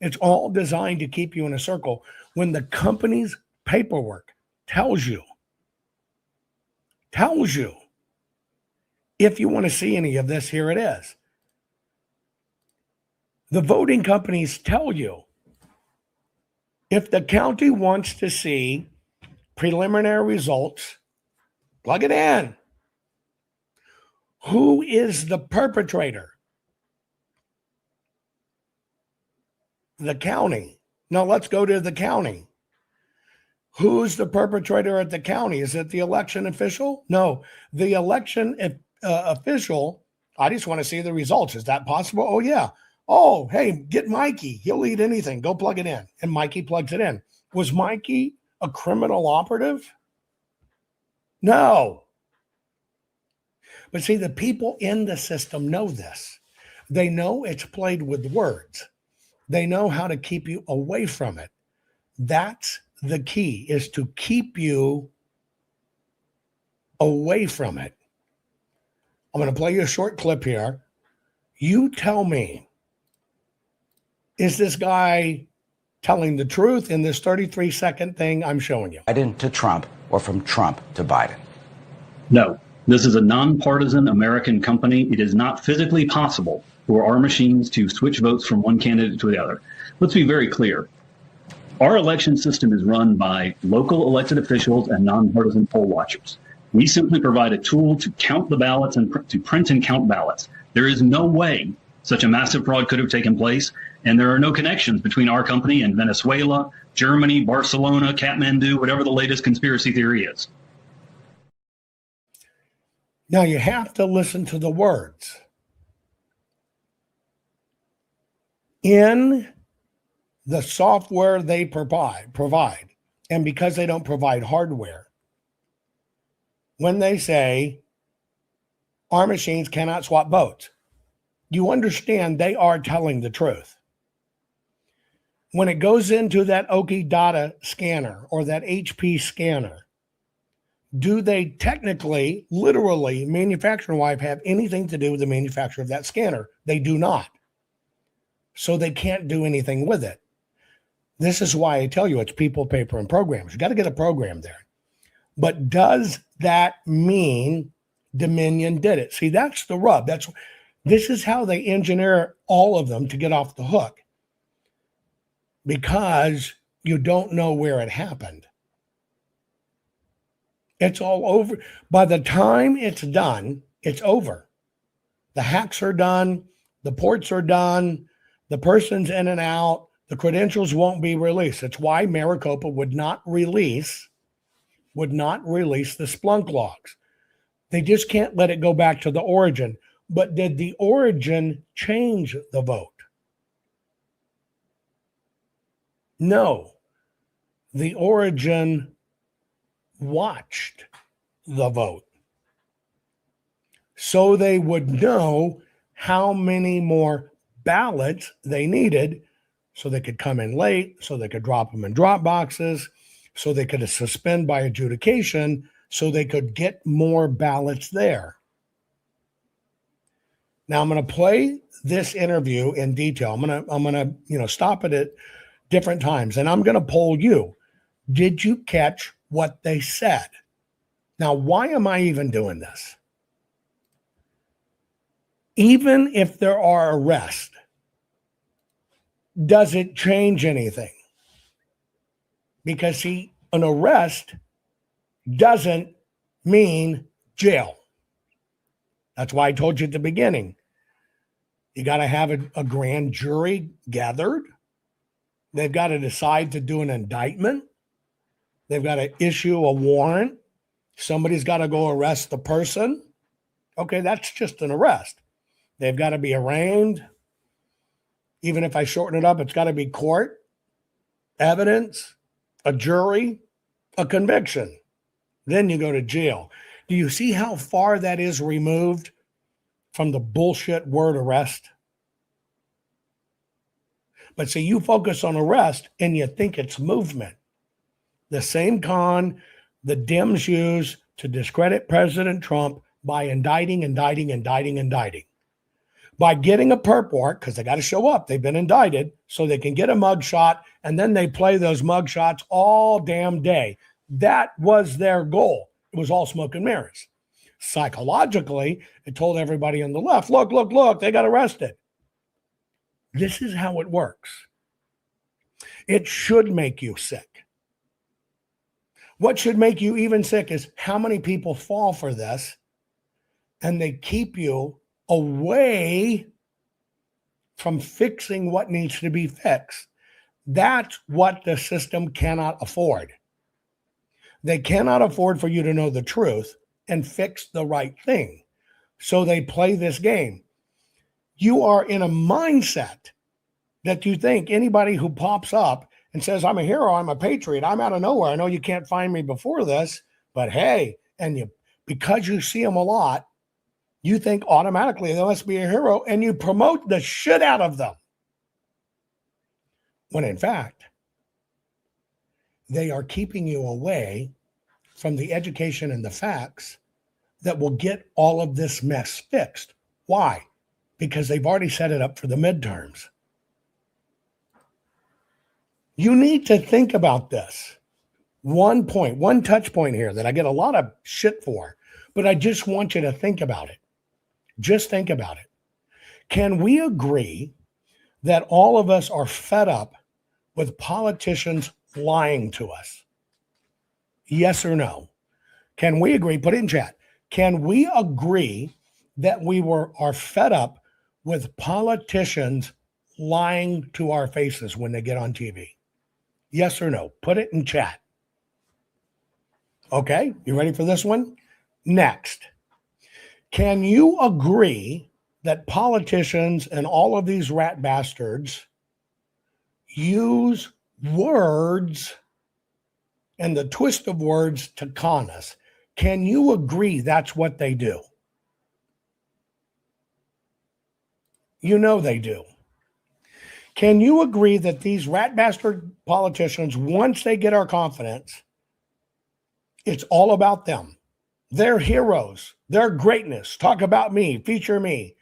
It's all designed to keep you in a circle. When the company's paperwork tells you, if you want to see any of this, here it is. The voting companies tell you, if the county wants to see preliminary results, plug it in. Who is the perpetrator? The county. Now let's go to the county. Who's the perpetrator at the county? Is it the election official? No, the election official, I just want to see the results. Is that possible? Oh, yeah. Oh, hey, get Mikey. He'll eat anything. Go plug it in. And Mikey plugs it in. Was Mikey a criminal operative? No. But see, the people in the system know this. They know it's played with words. They know how to keep you away from it. That's the key, is to keep you away from it. I'm going to play you a short clip here. You tell me, is this guy telling the truth in this 33-second thing I'm showing you? Biden to Trump or from Trump to Biden? No, this is a nonpartisan American company. It is not physically possible for our machines to switch votes from one candidate to the other. Let's be very clear. Our election system is run by local elected officials and nonpartisan poll watchers. We simply provide a tool to count the ballots and to print and count ballots. There is no way such a massive fraud could have taken place, and there are no connections between our company and Venezuela, Germany, Barcelona, Kathmandu, whatever the latest conspiracy theory is. Now you have to listen to the words. In the software they provide, and because they don't provide hardware, when they say our machines cannot swap votes, you understand they are telling the truth. When it goes into that Oki Data scanner or that HP scanner, do they technically, literally, manufacturing-wise, have anything to do with the manufacturer of that scanner? They do not. So they can't do anything with it. This is why I tell you it's people, paper, and programs. You got to get a program there. But does that mean Dominion did it? See, that's the rub. This is how they engineer all of them to get off the hook, because you don't know where it happened. It's all over. By the time it's done, it's over. The hacks are done. The ports are done. The person's in and out. The credentials won't be released. That's why Maricopa would not release the Splunk logs. They just can't let it go back to the origin. But did the origin change the vote? No. The origin watched the vote, so they would know how many more ballots they needed, so they could come in late, so they could drop them in drop boxes, so they could suspend by adjudication, so they could get more ballots there. Now I'm going to play this interview in detail. I'm going to stop it at different times, and I'm going to poll you. Did you catch what they said? Now, why am I even doing this? Even if there are arrests, does it change anything? Because, see, an arrest doesn't mean jail. That's why I told you at the beginning. You got to have a grand jury gathered. They've got to decide to do an indictment. They've got to issue a warrant. Somebody's got to go arrest the person. Okay, that's just an arrest. They've got to be arraigned. Even if I shorten it up, it's got to be court, evidence, a jury, a conviction. Then you go to jail. Do you see how far that is removed from the bullshit word arrest? But see, you focus on arrest and you think it's movement. The same con the Dems use to discredit President Trump by indicting. By getting a perp warrant, because they got to show up, they've been indicted, so they can get a mugshot, and then they play those mugshots all damn day. That was their goal. It was all smoke and mirrors. Psychologically, it told everybody on the left, look, they got arrested. This is how it works. It should make you sick. What should make you even sick is how many people fall for this, and they keep you away from fixing what needs to be fixed. That's what the system cannot afford. They cannot afford for you to know the truth and fix the right thing. So they play this game. You are in a mindset that you think anybody who pops up and says, I'm a hero, I'm a patriot, I'm out of nowhere. I know you can't find me before this, but hey, because you see them a lot, you think automatically they must be a hero, and you promote the shit out of them. When in fact, they are keeping you away from the education and the facts that will get all of this mess fixed. Why? Because they've already set it up for the midterms. You need to think about this. One touch point here that I get a lot of shit for, but I just want you to think about it. Just think about it. Can we agree that all of us are fed up with politicians lying to us? Yes or no? Can we agree? Put it in chat. Can we agree that we are fed up with politicians lying to our faces when they get on TV? Yes or no? Put it in chat. Okay, you ready for this one? Next. Can you agree that politicians and all of these rat bastards use words and the twist of words to con us? Can you agree that's what they do? You know they do. Can you agree that these rat bastard politicians, once they get our confidence, it's all about them? They're heroes. They're greatness. Talk about me. Feature me.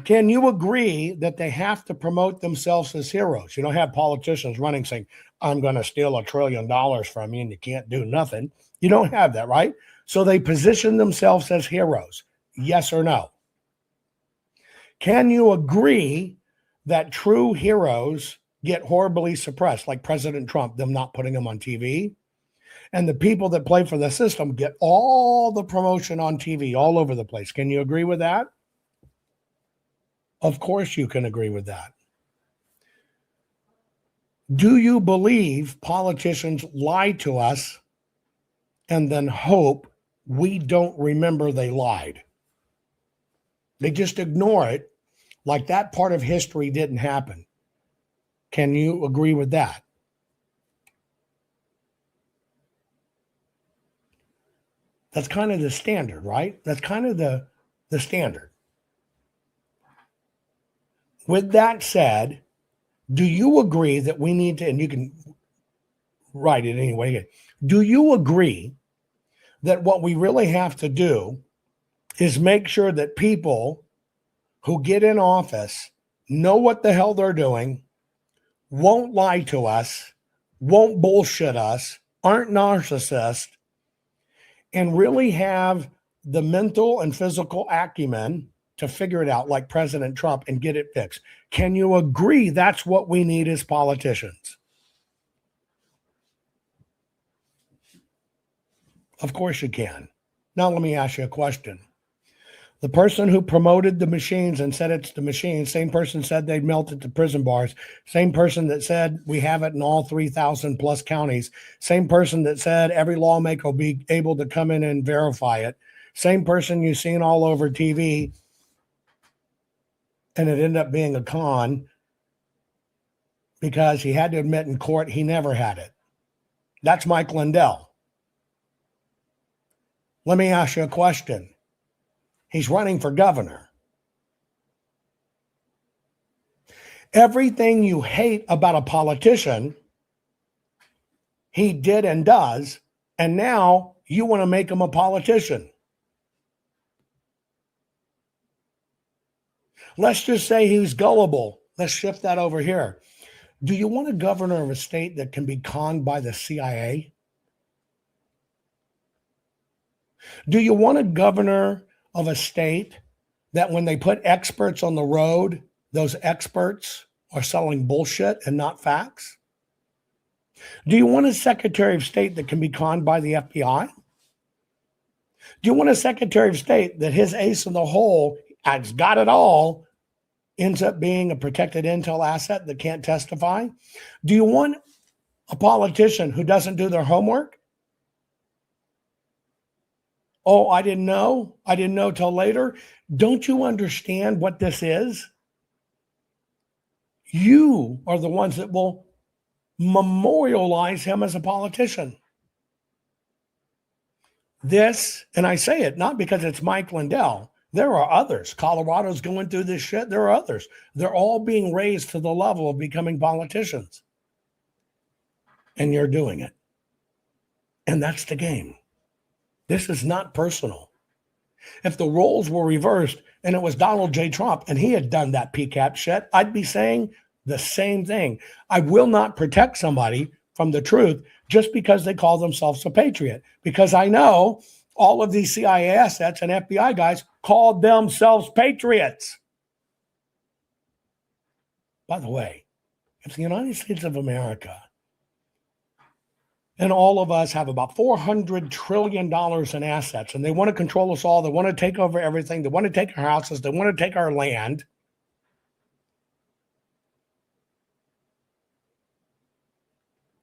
Can you agree that they have to promote themselves as heroes? You don't have politicians running saying, I'm going to steal $1 trillion from you and you can't do nothing. You don't have that, right? So they position themselves as heroes. Yes or no? Can you agree that true heroes get horribly suppressed, like President Trump, them not putting him on TV? And the people that play for the system get all the promotion on TV all over the place. Can you agree with that? Of course you can agree with that. Do you believe politicians lie to us and then hope we don't remember they lied? They just ignore it like that part of history didn't happen. Can you agree with that? That's kind of the standard, right? That's kind of the standard. With that said, do you agree that we need to, and you can write it anyway, do you agree that what we really have to do is make sure that people who get in office know what the hell they're doing, won't lie to us, won't bullshit us, aren't narcissists, and really have the mental and physical acumen to figure it out like President Trump and get it fixed? Can you agree that's what we need as politicians? Of course you can. Now let me ask you a question. The person who promoted the machines and said it's the machines, same person said they'd melt it to prison bars, same person that said we have it in all 3,000 plus counties, same person that said every lawmaker will be able to come in and verify it, same person you've seen all over TV, and it ended up being a con because he had to admit in court he never had it. That's Mike Lindell. Let me ask you a question. He's running for governor. Everything you hate about a politician, he did and does, and now you want to make him a politician. Let's just say he's gullible. Let's shift that over here. Do you want a governor of a state that can be conned by the CIA? Do you want a governor of a state that when they put experts on the road, those experts are selling bullshit and not facts? Do you want a Secretary of State that can be conned by the FBI? Do you want a Secretary of State that his ace in the hole has got it all, ends up being a protected intel asset that can't testify? Do you want a politician who doesn't do their homework? Oh, I didn't know. I didn't know till later. Don't you understand what this is? You are the ones that will memorialize him as a politician. This, and I say it not because it's Mike Lindell. There are others. Colorado's going through this shit. There are others. They're all being raised to the level of becoming politicians. And you're doing it. And that's the game. This is not personal. If the roles were reversed and it was Donald J. Trump and he had done that PCAP shit, I'd be saying the same thing. I will not protect somebody from the truth just because they call themselves a patriot. Because I know all of these CIA assets and FBI guys called themselves patriots. By the way, if the United States of America and all of us have about $400 trillion in assets, and they want to control us all, they want to take over everything, they want to take our houses, they want to take our land,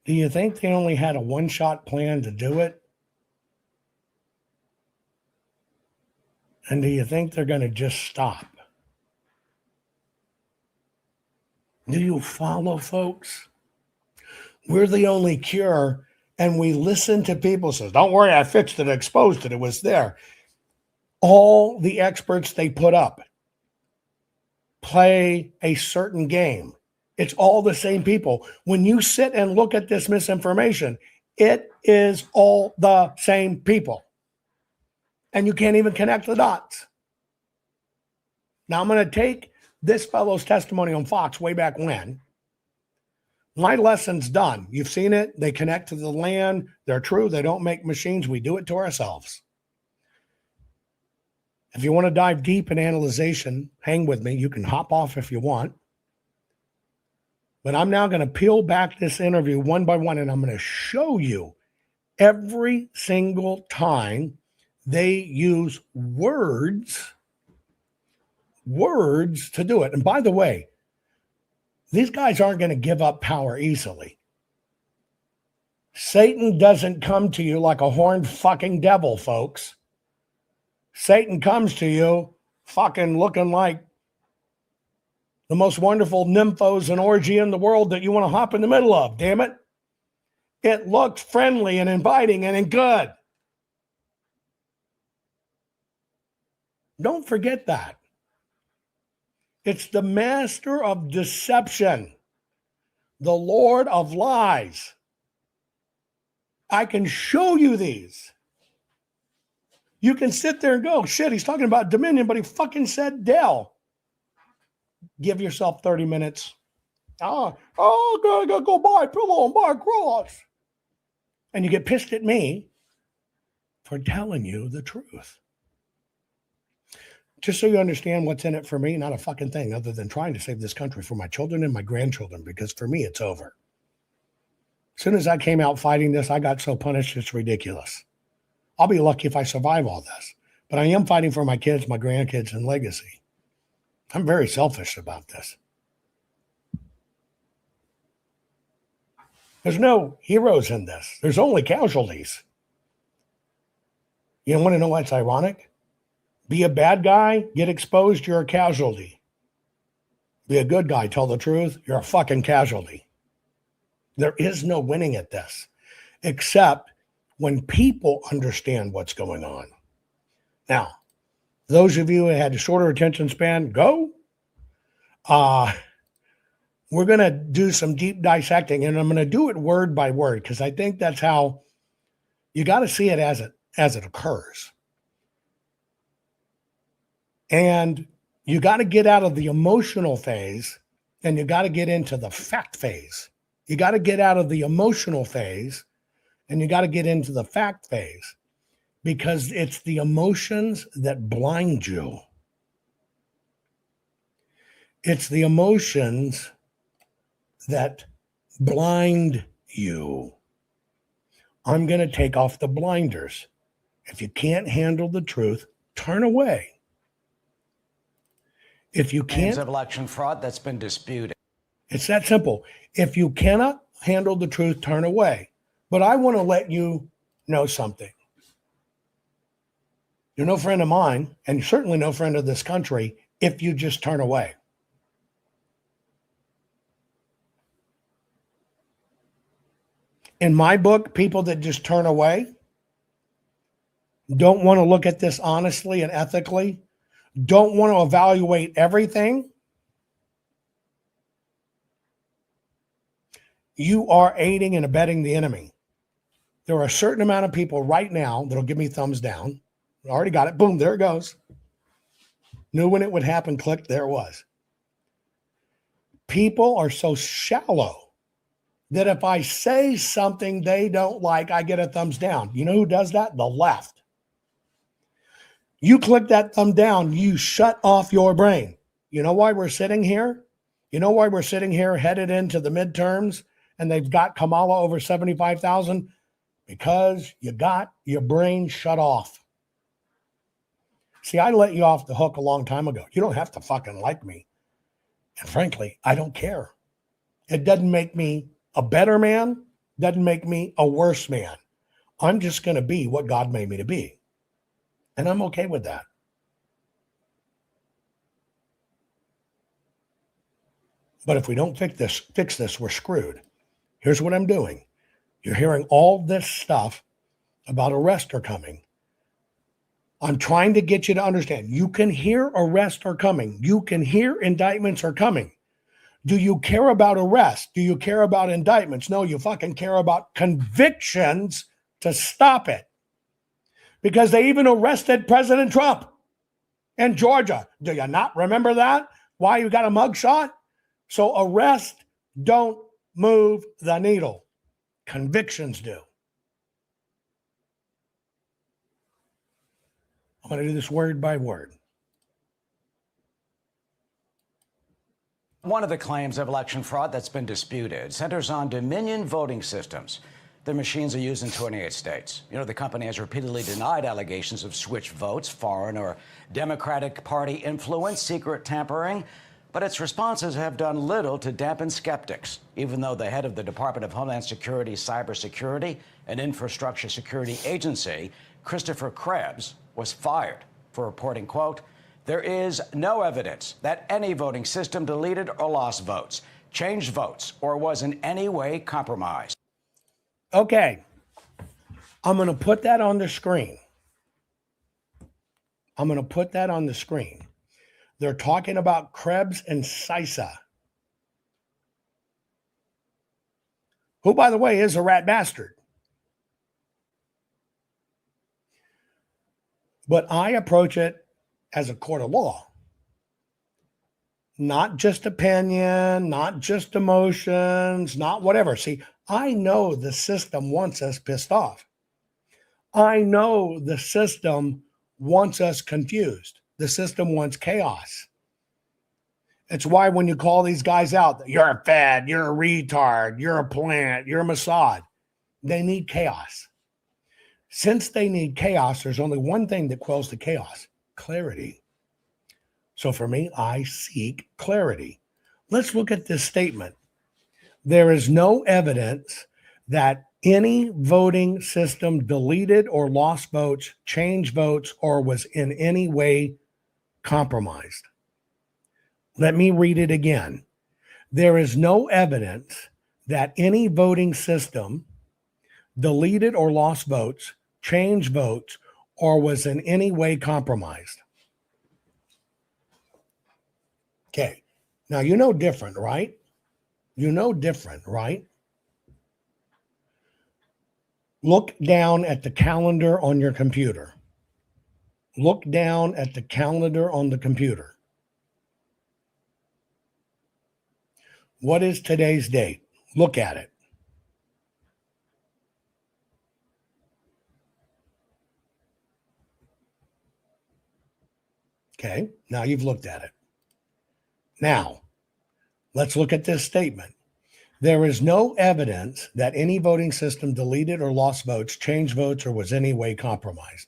do you think they only had a one-shot plan to do it? And do you think they're going to just stop? Do you follow, folks? We're the only cure, and we listen to people who say, don't worry, I fixed it, exposed it, it was there. All the experts they put up play a certain game. It's all the same people. When you sit and look at this misinformation, it is all the same people. And you can't even connect the dots. Now, I'm going to take this fellow's testimony on Fox way back when. My lesson's done. You've seen it. They connect to the land. They're true. They don't make machines. We do it to ourselves. If you want to dive deep in analyzation, hang with me. You can hop off if you want. But I'm now going to peel back this interview one by one, and I'm going to show you every single time they use words to do it. And by the way, these guys aren't going to give up power easily. Satan doesn't come to you like a horned fucking devil, folks. Satan comes to you fucking looking like the most wonderful nymphos and orgy in the world that you want to hop in the middle of, damn it. It looks friendly and inviting and good. Don't forget that. It's the master of deception, the Lord of lies. I can show you these. You can sit there and go, shit, he's talking about Dominion, but he fucking said Dell. Give yourself 30 minutes. I gotta go buy a pillow and buy a cross. And you get pissed at me for telling you the truth. Just so you understand what's in it for me, not a fucking thing other than trying to save this country for my children and my grandchildren, because for me, it's over. As soon as I came out fighting this, I got so punished, it's ridiculous. I'll be lucky if I survive all this. But I am fighting for my kids, my grandkids, and legacy. I'm very selfish about this. There's no heroes in this. There's only casualties. You want to know what's ironic? Be a bad guy, get exposed, you're a casualty. Be a good guy, tell the truth, you're a fucking casualty. There is no winning at this, except when people understand what's going on. Now, those of you who had a shorter attention span, go. We're going to do some deep dissecting, and I'm going to do it word by word, because I think that's how you got to see it as it occurs. And you got to get out of the emotional phase, and you got to get into the fact phase. You got to get out of the emotional phase, and you got to get into the fact phase, because it's the emotions that blind you. It's the emotions that blind you. I'm going to take off the blinders. If you can't handle the truth, turn away. If you can't, of election fraud that's been disputed. It's that simple. If you cannot handle the truth, turn away. But I want to let you know something. You're no friend of mine, and certainly no friend of this country if you just turn away. In my book, people that just turn away, don't want to look at this honestly and ethically, don't want to evaluate everything, you are aiding and abetting the enemy. There are a certain amount of people right now that'll give me thumbs down. I already got it. Boom, there it goes. Knew when it would happen, click, there it was. People are so shallow that if I say something they don't like, I get a thumbs down. You know who does that? The left. You click that thumb down, you shut off your brain. You know why we're sitting here? You know why we're sitting here headed into the midterms and they've got Kamala over 75,000? Because you got your brain shut off. See, I let you off the hook a long time ago. You don't have to fucking like me. And frankly, I don't care. It doesn't make me a better man, doesn't make me a worse man. I'm just going to be what God made me to be. And I'm okay with that. But if we don't fix this, we're screwed. Here's what I'm doing. You're hearing all this stuff about arrests are coming. I'm trying to get you to understand. You can hear arrests are coming. You can hear indictments are coming. Do you care about arrests? Do you care about indictments? No, you fucking care about convictions to stop it. Because they even arrested President Trump in Georgia. Do you not remember that? Why you got a mugshot? So arrests don't move the needle. Convictions do. I'm going to do this word by word. One of the claims of election fraud that's been disputed centers on Dominion voting systems. Their machines are used in 28 states. You know, the company has repeatedly denied allegations of switch votes, foreign or Democratic Party influence, secret tampering. But its responses have done little to dampen skeptics, even though the head of the Department of Homeland Security, Cybersecurity and Infrastructure Security Agency, Christopher Krebs, was fired for reporting, quote, "There is no evidence that any voting system deleted or lost votes, changed votes, or was in any way compromised." Okay. I'm going to put that on the screen. I'm going to put that on the screen. They're talking about Krebs and Sisa, who, by the way, is a rat bastard. But I approach it as a court of law. Not just opinion, not just emotions, not whatever. See, I know the system wants us pissed off. I know the system wants us confused. The system wants chaos. It's why when you call these guys out, you're a fad, you're a retard, you're a plant, you're a Mossad, they need chaos. Since they need chaos, there's only one thing that quells the chaos: clarity. So for me, I seek clarity. Let's look at this statement. There is no evidence that any voting system deleted or lost votes, changed votes, or was in any way compromised. Let me read it again. There is no evidence that any voting system deleted or lost votes, changed votes, or was in any way compromised. Okay. Now, you know different, right? You know different, right? Look down at the calendar on your computer. Look down at the calendar on the computer. What is today's date? Look at it. Okay, now you've looked at it. Now, let's look at this statement. There is no evidence that any voting system deleted or lost votes, changed votes, or was any way compromised.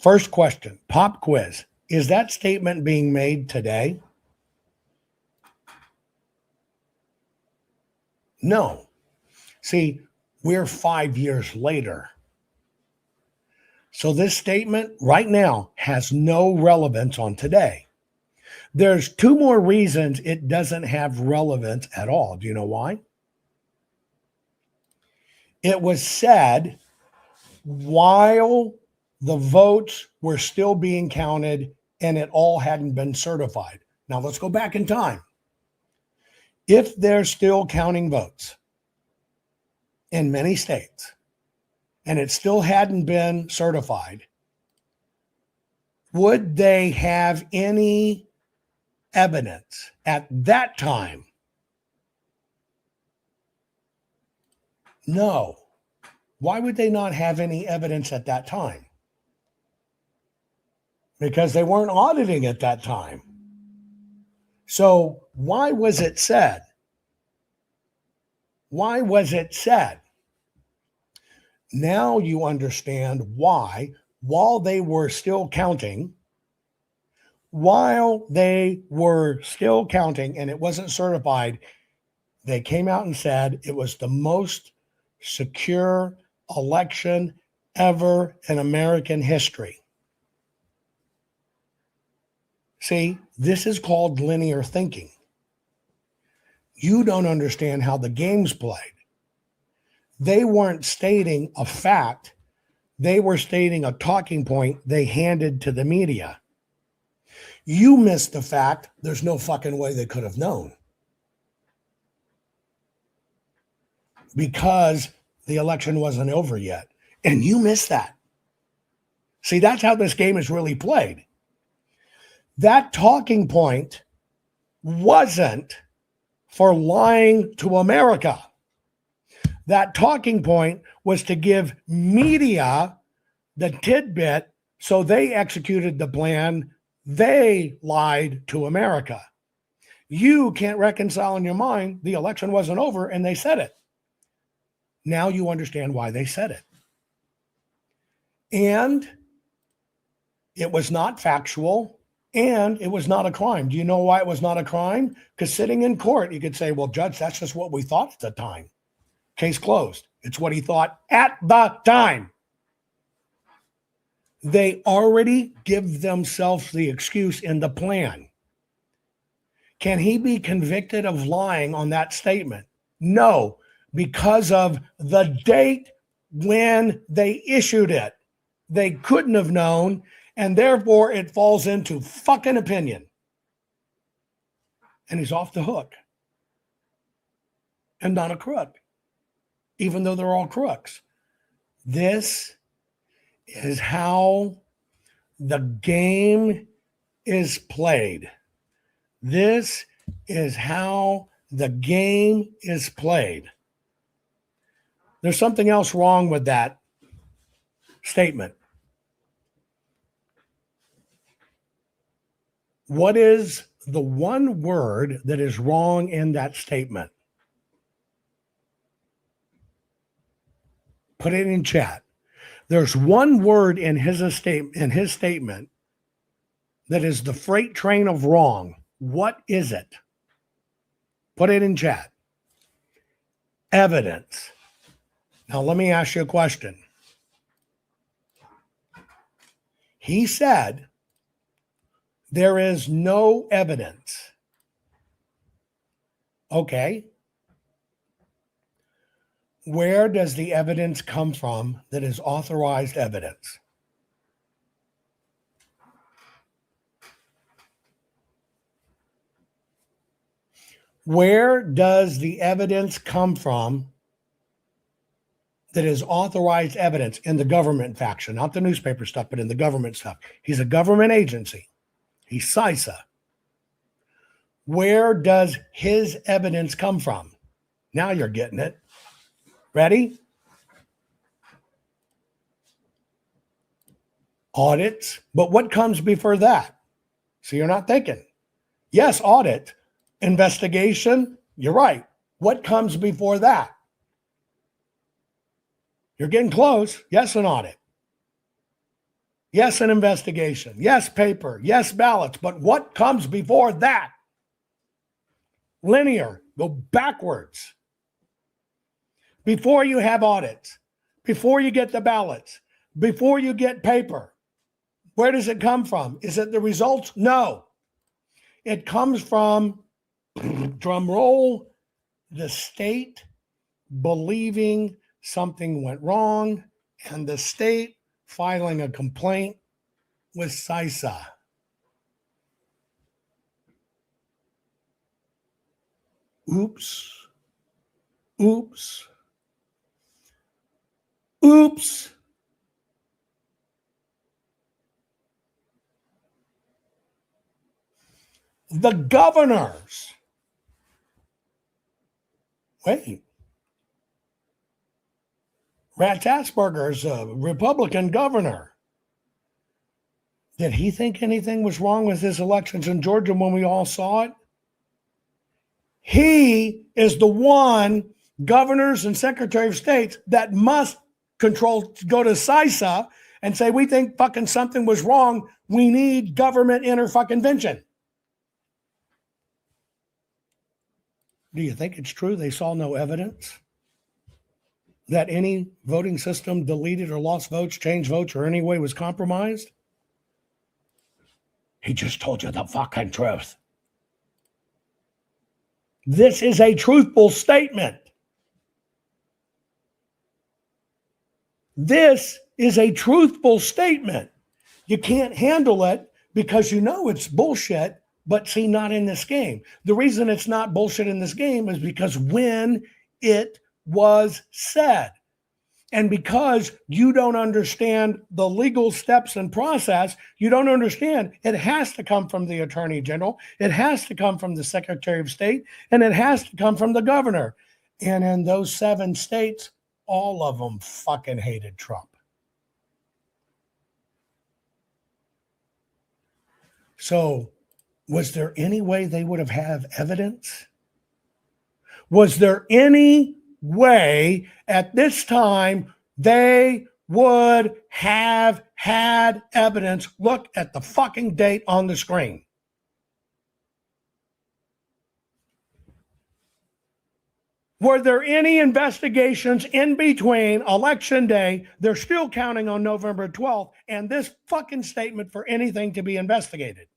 First question, pop quiz. Is that statement being made today? No. See, we're 5 years later. So this statement right now has no relevance on today. There's two more reasons it doesn't have relevance at all. Do you know why? It was said while the votes were still being counted and it all hadn't been certified. Now let's go back in time. If they're still counting votes in many states and it still hadn't been certified, would they have any evidence at that time? No. Why would they not have any evidence at that time? Because they weren't auditing at that time. So why was it said? Why was it said? Now you understand why, while they were still counting, and it wasn't certified, they came out and said it was the most secure election ever in American history. See, this is called linear thinking. You don't understand how the game's played. They weren't stating a fact. They were stating a talking point they handed to the media. You missed the fact there's no fucking way they could have known. Because the election wasn't over yet. And you missed that. See, that's how this game is really played. That talking point wasn't for lying to America. That talking point was to give media the tidbit so they executed the plan. They lied to America. You can't reconcile in your mind the election wasn't over and they said it. Now you understand why they said it. And it was not factual. And it was not a crime. Do you know why it was not a crime? Because sitting in court, you could say, well, Judge, that's just what we thought at the time. Case closed. It's what he thought at the time. They already give themselves the excuse in the plan. Can he be convicted of lying on that statement? No, because of the date when they issued it. They couldn't have known. And therefore, it falls into fucking opinion. And he's off the hook. And not a crook. Even though they're all crooks. This is how the game is played. This is how the game is played. There's something else wrong with that statement. What is the one word that is wrong in that statement? Put it in chat. There's one word in his statement that is the freight train of wrong. What is it? Put it in chat. Evidence. Now let me ask you a question. He said there is no evidence. Okay. Where does the evidence come from that is authorized evidence? Where does the evidence come from that is authorized evidence in the government faction? Not the newspaper stuff, but in the government stuff. He's a government agency. He's CISA. Where does his evidence come from? Now you're getting it. Ready? Audits. But what comes before that? So you're not thinking. Yes, audit. Investigation. You're right. What comes before that? You're getting close. Yes, an audit. Yes, an investigation. Yes, paper. Yes, ballots. But what comes before that? Linear. Go backwards. Before you have audits, before you get the ballots, before you get paper. Where does it come from? Is it the results? No. It comes from, drum roll, the state believing something went wrong and the state filing a complaint with CISA. Oops. Oops. Oops. The governors. Wait. Ratzasperger's a Republican governor. Did he think anything was wrong with his elections in Georgia when we all saw it? He is the one, governors and secretary of states, that must go to CISA and say, we think fucking something was wrong. We need government intervention. Do you think it's true they saw no evidence that any voting system deleted or lost votes, changed votes, or any way was compromised? He just told you the fucking truth. This is a truthful statement. This is a truthful statement. You can't handle it because you know it's bullshit, but see, not in this game. The reason it's not bullshit in this game is because when it was said, and because you don't understand the legal steps and process, you don't understand it has to come from the Attorney General, it has to come from the Secretary of State, and it has to come from the governor. And in those 7 states, all of them fucking hated Trump. So, was there any way they would have had evidence? Was there any way at this time they would have had evidence? Look at the fucking date on the screen. Were there any investigations in between Election Day? They're still counting on November 12th and this fucking statement for anything to be investigated.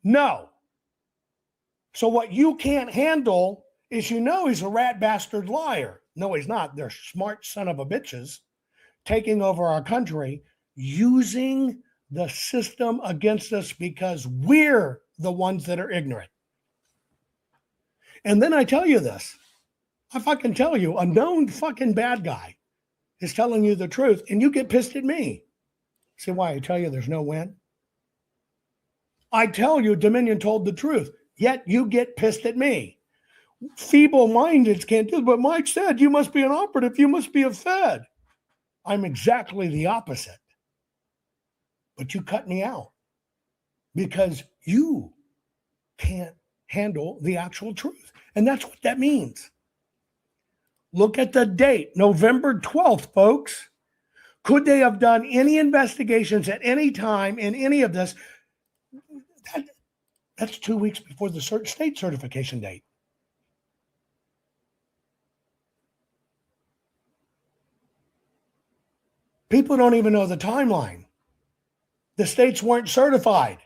No. So what you can't handle is, you know, he's a rat bastard liar. No, he's not. They're smart son of a bitches taking over our country, using the system against us because we're the ones that are ignorant. And then I tell you this. I fucking tell you, a known fucking bad guy is telling you the truth and you get pissed at me. See why I tell you there's no win? I tell you Dominion told the truth, yet you get pissed at me. Feeble-minded can't do it, but Mike said you must be an operative, you must be a Fed. I'm exactly the opposite. But you cut me out because you can't handle the actual truth. And that's what that means. Look at the date, November 12th, folks. Could they have done any investigations at any time in any of this? That's 2 weeks before the state certification date. People don't even know the timeline. The states weren't certified.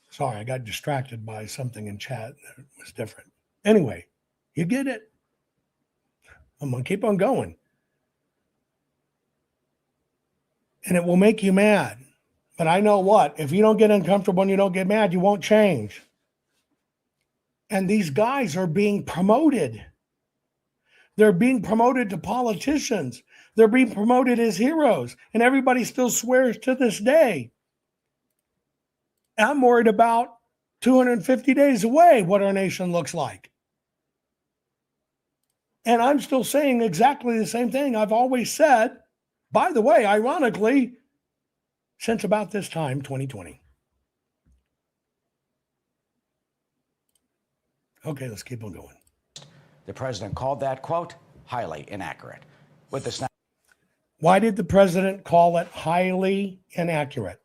Sorry, I got distracted by something in chat that was different. Anyway, you get it. I'm going to keep on going. And it will make you mad. But I know what? If you don't get uncomfortable and you don't get mad, you won't change. And these guys are being promoted. They're being promoted to politicians. They're being promoted as heroes. And everybody still swears to this day. I'm worried about 250 days away what our nation looks like. And I'm still saying exactly the same thing I've always said, by the way, ironically, since about this time, 2020. Okay, let's keep on going. The president called that, quote, highly inaccurate. With the snap. Why did the president call it highly inaccurate?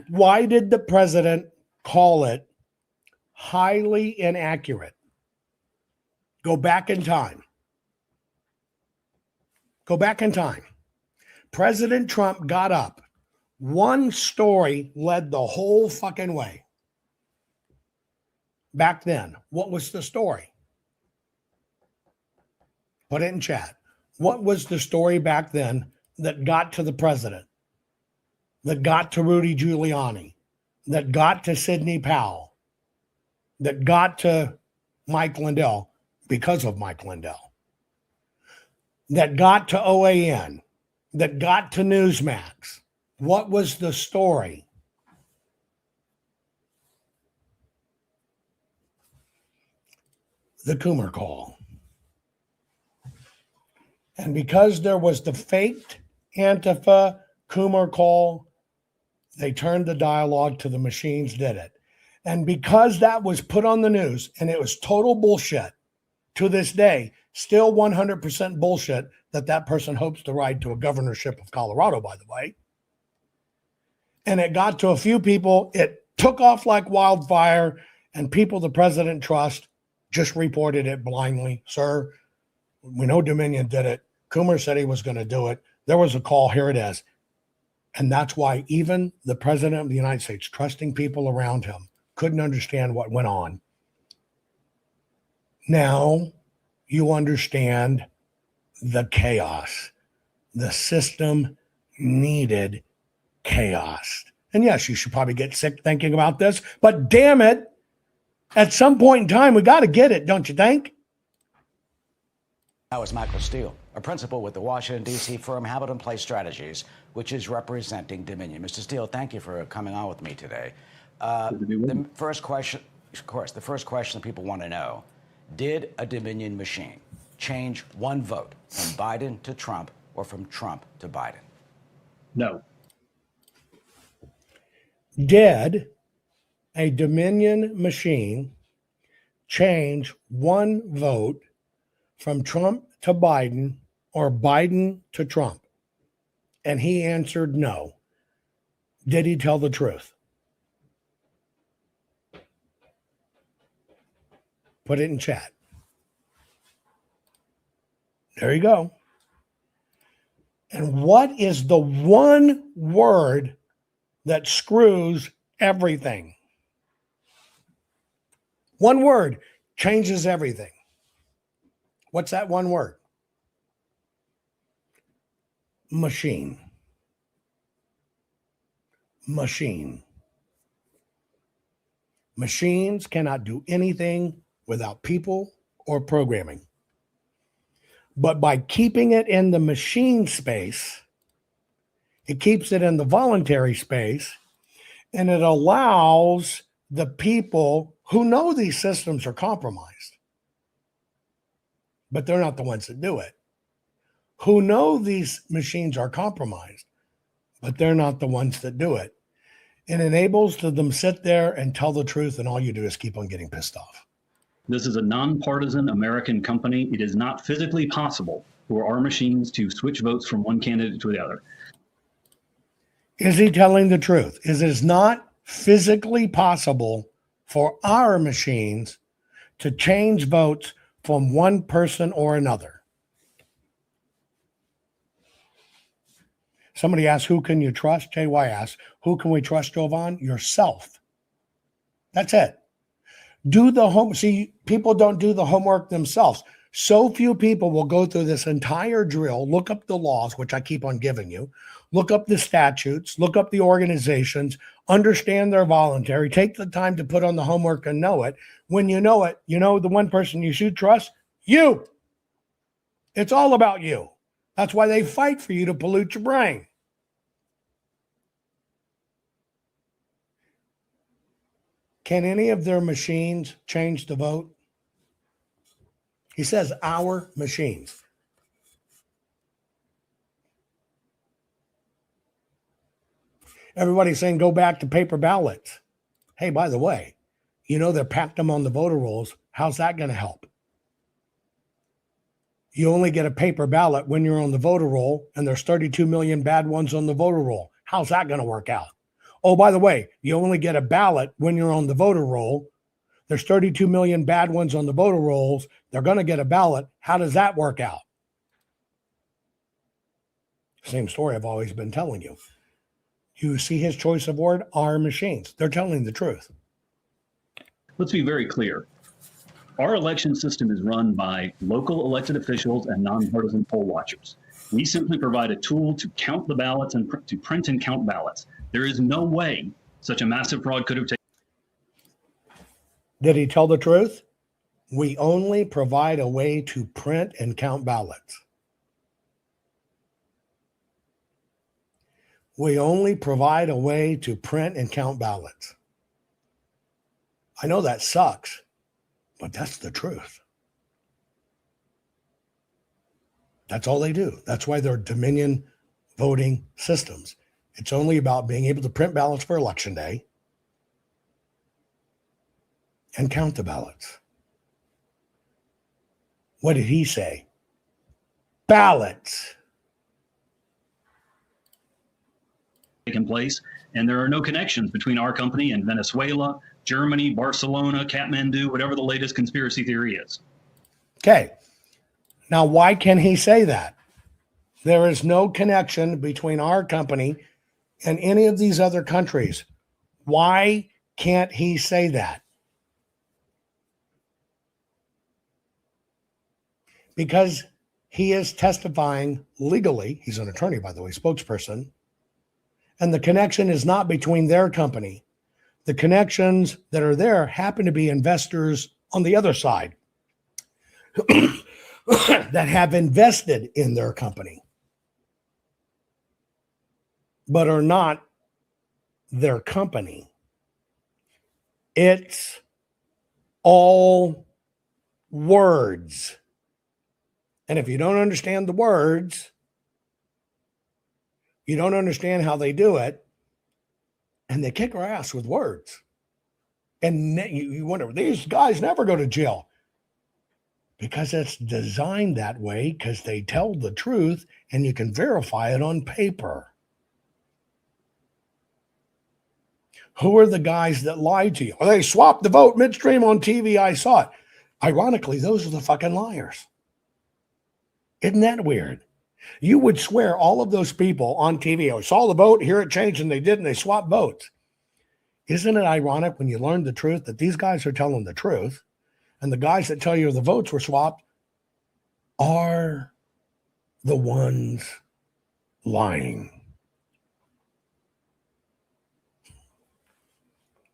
Why did the president call it highly inaccurate? Go back in time. Go back in time. President Trump got up. One story led the whole fucking way. Back then, what was the story? Put it in chat. What was the story back then that got to the president, that got to Rudy Giuliani, that got to Sidney Powell, that got to Mike Lindell because of Mike Lindell, that got to OAN, that got to Newsmax? What was the story? The Coomer call. And because there was the faked Antifa Coomer call, they turned the dialogue to the machines did it. And because that was put on the news and it was total bullshit, to this day, still 100% bullshit that person hopes to ride to a governorship of Colorado, by the way. And it got to a few people. It took off like wildfire, and people the president trusts just reported it blindly. Sir, we know Dominion did it. Coomer said he was going to do it. There was a call. Here it is. And that's why even the president of the United States, trusting people around him, couldn't understand what went on. Now you understand the chaos. The system needed chaos. And yes, you should probably get sick thinking about this, but damn it, at some point in time, we got to get it, don't you think? Now is Michael Steele, a principal with the Washington, D.C. firm Hamilton Place Strategies, which is representing Dominion. Mr. Steele, thank you for coming on with me today. The first question, of course, the first question that people want to know, did a Dominion machine change one vote from Biden to Trump or from Trump to Biden? No. Did a Dominion machine change one vote from Trump to Biden or Biden to Trump? And he answered no. Did he tell the truth? Put it in chat. There you go. And what is the one word that screws everything? One word changes everything. What's that one word? Machine. Machine. Machines cannot do anything without people or programming. But by keeping it in the machine space, it keeps it in the voluntary space, and it allows the people who know these systems are compromised, but they're not the ones that do it, who know these machines are compromised, but they're not the ones that do it. It enables them to sit there and tell the truth, and all you do is keep on getting pissed off. This is a nonpartisan American company. It is not physically possible for our machines to switch votes from one candidate to the other. Is he telling the truth? It is not physically possible for our machines to change votes from one person or another. Somebody asked, who can you trust? JY asked, who can we trust, Jovan? Yourself. That's it. Do the home. See, people don't do the homework themselves. So few people will go through this entire drill, look up the laws, which I keep on giving you, look up the statutes, look up the organizations, understand they're voluntary, take the time to put on the homework and know it. When you know it, you know the one person you should trust? You. It's all about you. That's why they fight for you to pollute your brain. Can any of their machines change the vote? He says our machines. Everybody's saying go back to paper ballots. Hey, by the way, You know, they packed them on the voter rolls. How's that going to help? You only get a paper ballot when you're on the voter roll, and there's 32 million bad ones on the voter roll. How's that going to work out? Oh, by the way, you only get a ballot when you're on the voter roll. There's 32 million bad ones on the voter rolls. They're going to get a ballot. How does that work out? Same story I've always been telling you. You see his choice of word, our machines. They're telling the truth. Let's be very clear. Our election system is run by local elected officials and nonpartisan poll watchers. We simply provide a tool to count the ballots and to print and count ballots. There is no way such a massive fraud could have taken. Did he tell the truth? We only provide a way to print and count ballots. We only provide a way to print and count ballots. I know that sucks, but that's the truth. That's all they do. That's why they're Dominion voting systems. It's only about being able to print ballots for Election Day and count the ballots. What did he say? Ballots. Taken place, and there are no connections between our company and Venezuela, Germany, Barcelona, Kathmandu, whatever the latest conspiracy theory is. Okay. Now, why can he say that? There is no connection between our company and any of these other countries. Why can't he say that? Because he is testifying legally. He's an attorney, by the way, spokesperson. And the connection is not between their company. The connections that are there happen to be investors on the other side that have invested in their company, but are not their company. It's all words. And if you don't understand the words, you don't understand how they do it, and they kick our ass with words. And you wonder, these guys never go to jail. Because it's designed that way, because they tell the truth, and you can verify it on paper. Who are the guys that lied to you? Oh, they swapped the vote midstream on TV. I saw it. Ironically, those are the fucking liars. Isn't that weird? You would swear all of those people on TV, I saw the vote, here it changed, and they did, and they swapped votes. Isn't it ironic when you learn the truth that these guys are telling the truth, and the guys that tell you the votes were swapped are the ones lying?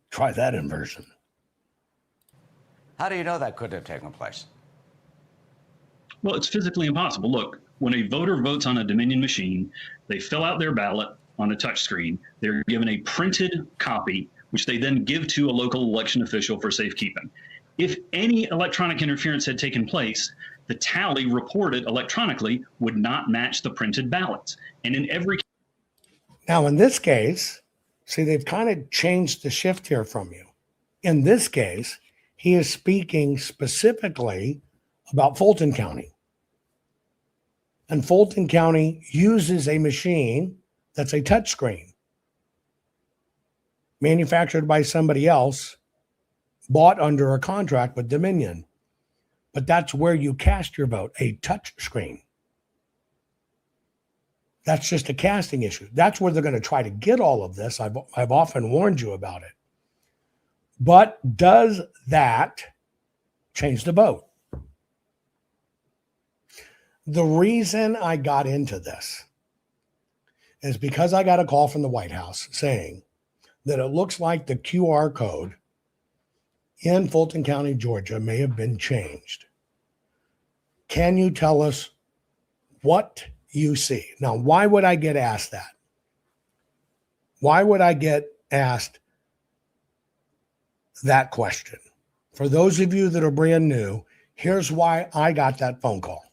Try that inversion. How do you know that couldn't have taken place? Well, it's physically impossible. Look, when a voter votes on a Dominion machine, they fill out their ballot on a touchscreen. They're given a printed copy, which they then give to a local election official for safekeeping. If any electronic interference had taken place, the tally reported electronically would not match the printed ballots. And in every Now, in this case, see, they've kind of changed the shift here from you. In this case, he is speaking specifically about Fulton County. And Fulton County uses a machine that's a touchscreen, manufactured by somebody else, bought under a contract with Dominion. But that's where you cast your vote, a touch screen. That's just a casting issue. That's where they're going to try to get all of this. I've often warned you about it. But does that change the vote? The reason I got into this is because I got a call from the White House saying that it looks like the QR code in Fulton County, Georgia, may have been changed. Can you tell us what you see? Now, why would I get asked that? Why would I get asked that question? For those of you that are brand new, here's why I got that phone call.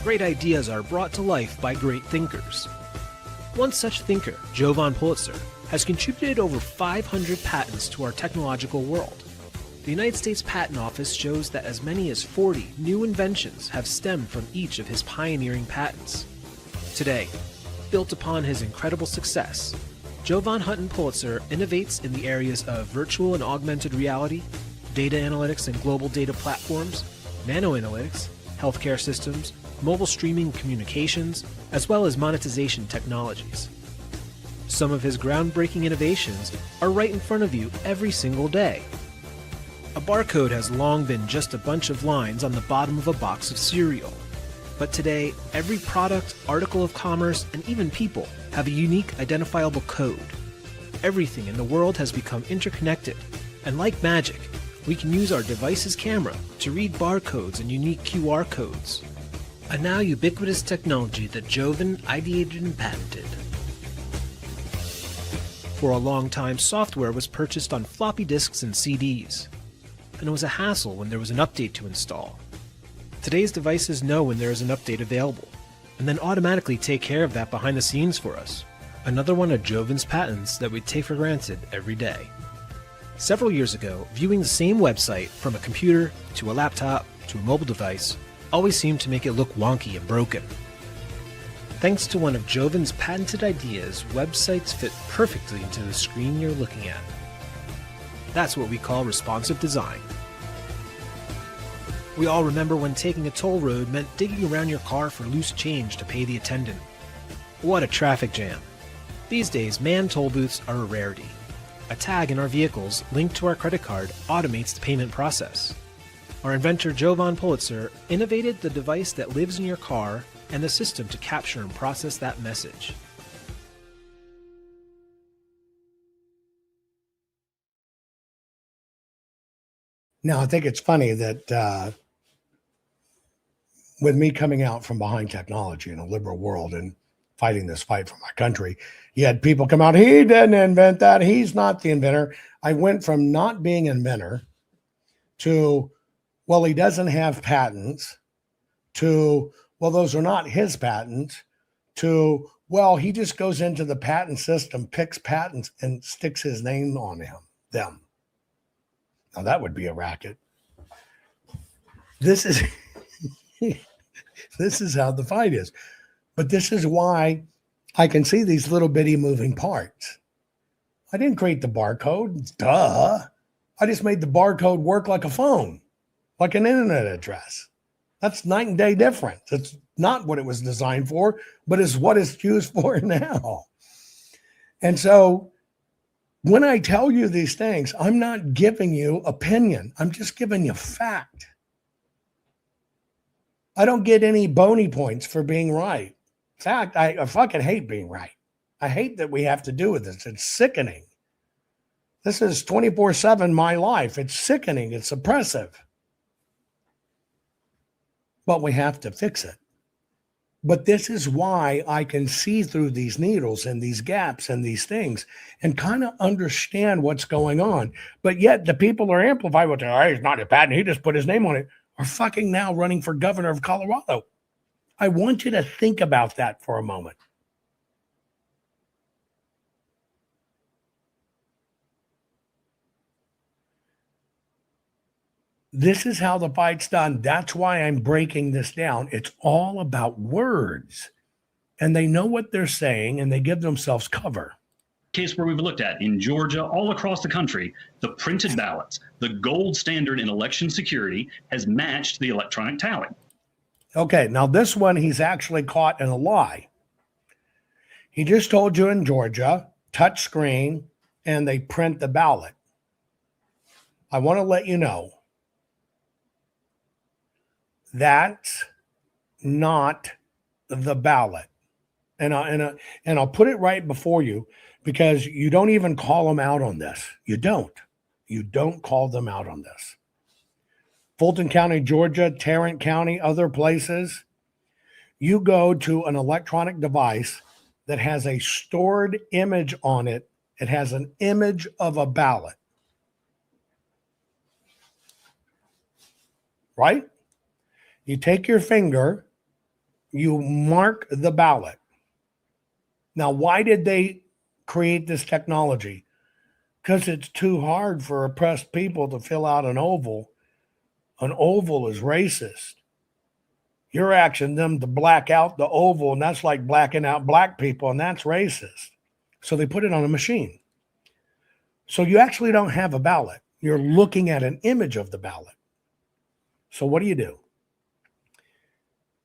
great ideas are brought to life by great thinkers. One such thinker, Jovan Pulitzer, has contributed over 500 patents to our technological world. The United States Patent Office shows that as many as 40 new inventions have stemmed from each of his pioneering patents. Today, built upon his incredible success, Jovan Hutton Pulitzer innovates in the areas of virtual and augmented reality, data analytics and global data platforms, nanoanalytics, healthcare systems, mobile streaming communications, as well as monetization technologies. Some of his groundbreaking innovations are right in front of you every single day. A barcode has long been just a bunch of lines on the bottom of a box of cereal. But today, every product, article of commerce, and even people have a unique identifiable code. Everything in the world has become interconnected, and like magic, we can use our device's camera to read barcodes and unique QR codes. A now ubiquitous technology that Jovan ideated and patented. For a long time, software was purchased on floppy disks and CDs, and it was a hassle when there was an update to install. Today's devices know when there is an update available, and then automatically take care of that behind the scenes for us. Another one of Jovan's patents that we take for granted every day. Several years ago, viewing the same website from a computer to a laptop to a mobile device always seemed to make it look wonky and broken. Thanks to one of Jovan's patented ideas, websites fit perfectly into the screen you're looking at. That's what we call responsive design. We all remember when taking a toll road meant digging around your car for loose change to pay the attendant. What a traffic jam. These days, manned toll booths are a rarity. A tag in our vehicles linked to our credit card automates the payment process. Our inventor Jovan Pulitzer innovated the device that lives in your car and the system to capture and process that message. Now, I think it's funny that with me coming out from behind technology in a liberal world and fighting this fight for my country, you had people come out, he didn't invent that, he's not the inventor. I went from not being an inventor to, well, he doesn't have patents, to, well, those are not his patents, to, well, he just goes into the patent system, picks patents, and sticks his name on them. Now, that would be a racket. This is this is how the fight is. But this is why I can see these little bitty moving parts. I didn't create the barcode. Duh. I just made the barcode work like a phone, like an internet address. That's night and day difference. It's not what it was designed for, but it's what it's used for now. And so when I tell you these things, I'm not giving you opinion. I'm just giving you fact. I don't get any bony points for being right. In fact, I fucking hate being right. I hate that we have to do with this. It's sickening. This is 24/7 my life. It's sickening. It's oppressive. But we have to fix it. But this is why I can see through these needles and these gaps and these things and kind of understand what's going on. But yet the people are amplified with, oh, he's not a patent, he just put his name on it, are fucking now running for governor of Colorado. I want you to think about that for a moment. This is how the fight's done. That's why I'm breaking this down. It's all about words. And they know what they're saying, and they give themselves cover. Case where we've looked at in Georgia, all across the country, the printed ballots, the gold standard in election security, has matched the electronic tally. Okay, now this one, he's actually caught in a lie. He just told you in Georgia, touch screen, and they print the ballot. I want to let you know that's not the ballot. And I'll put it right before you, because you don't even call them out on this. You don't call them out on this. Fulton County, Georgia, Tarrant County, other places, you go to an electronic device that has a stored image on it. It has an image of a ballot. Right? You take your finger you mark the ballot. Now, why did they create this technology? Because it's too hard for oppressed people to fill out an oval. An oval is racist. You're asking them to black out the oval, and that's like blacking out black people, and that's racist. So they put it on a machine. So you actually don't have a ballot. You're looking at an image of the ballot. So what do?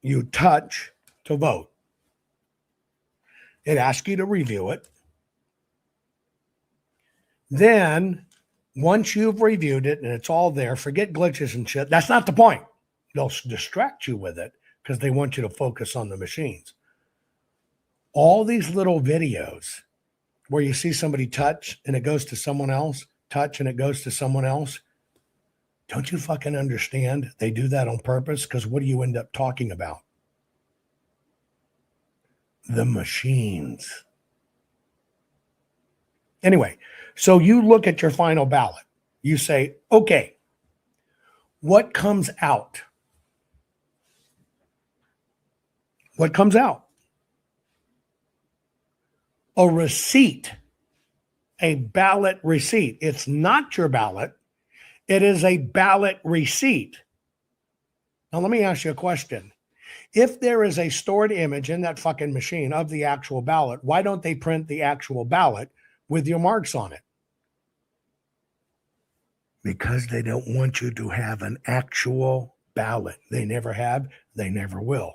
You touch to vote. It asks you to review it. Then, once you've reviewed it and it's all there, forget glitches and shit. That's not the point. They'll distract you with it because they want you to focus on the machines. All these little videos where you see somebody touch and it goes to someone else, touch and it goes to someone else. Don't you fucking understand? They do that on purpose because what do you end up talking about? The machines. Anyway, so you look at your final ballot. You say, okay, what comes out? What comes out? A receipt, a ballot receipt. It's not your ballot. It is a ballot receipt. Now, let me ask you a question. If there is a stored image in that fucking machine of the actual ballot, why don't they print the actual ballot with your marks on it? Because they don't want you to have an actual ballot. They never have, they never will.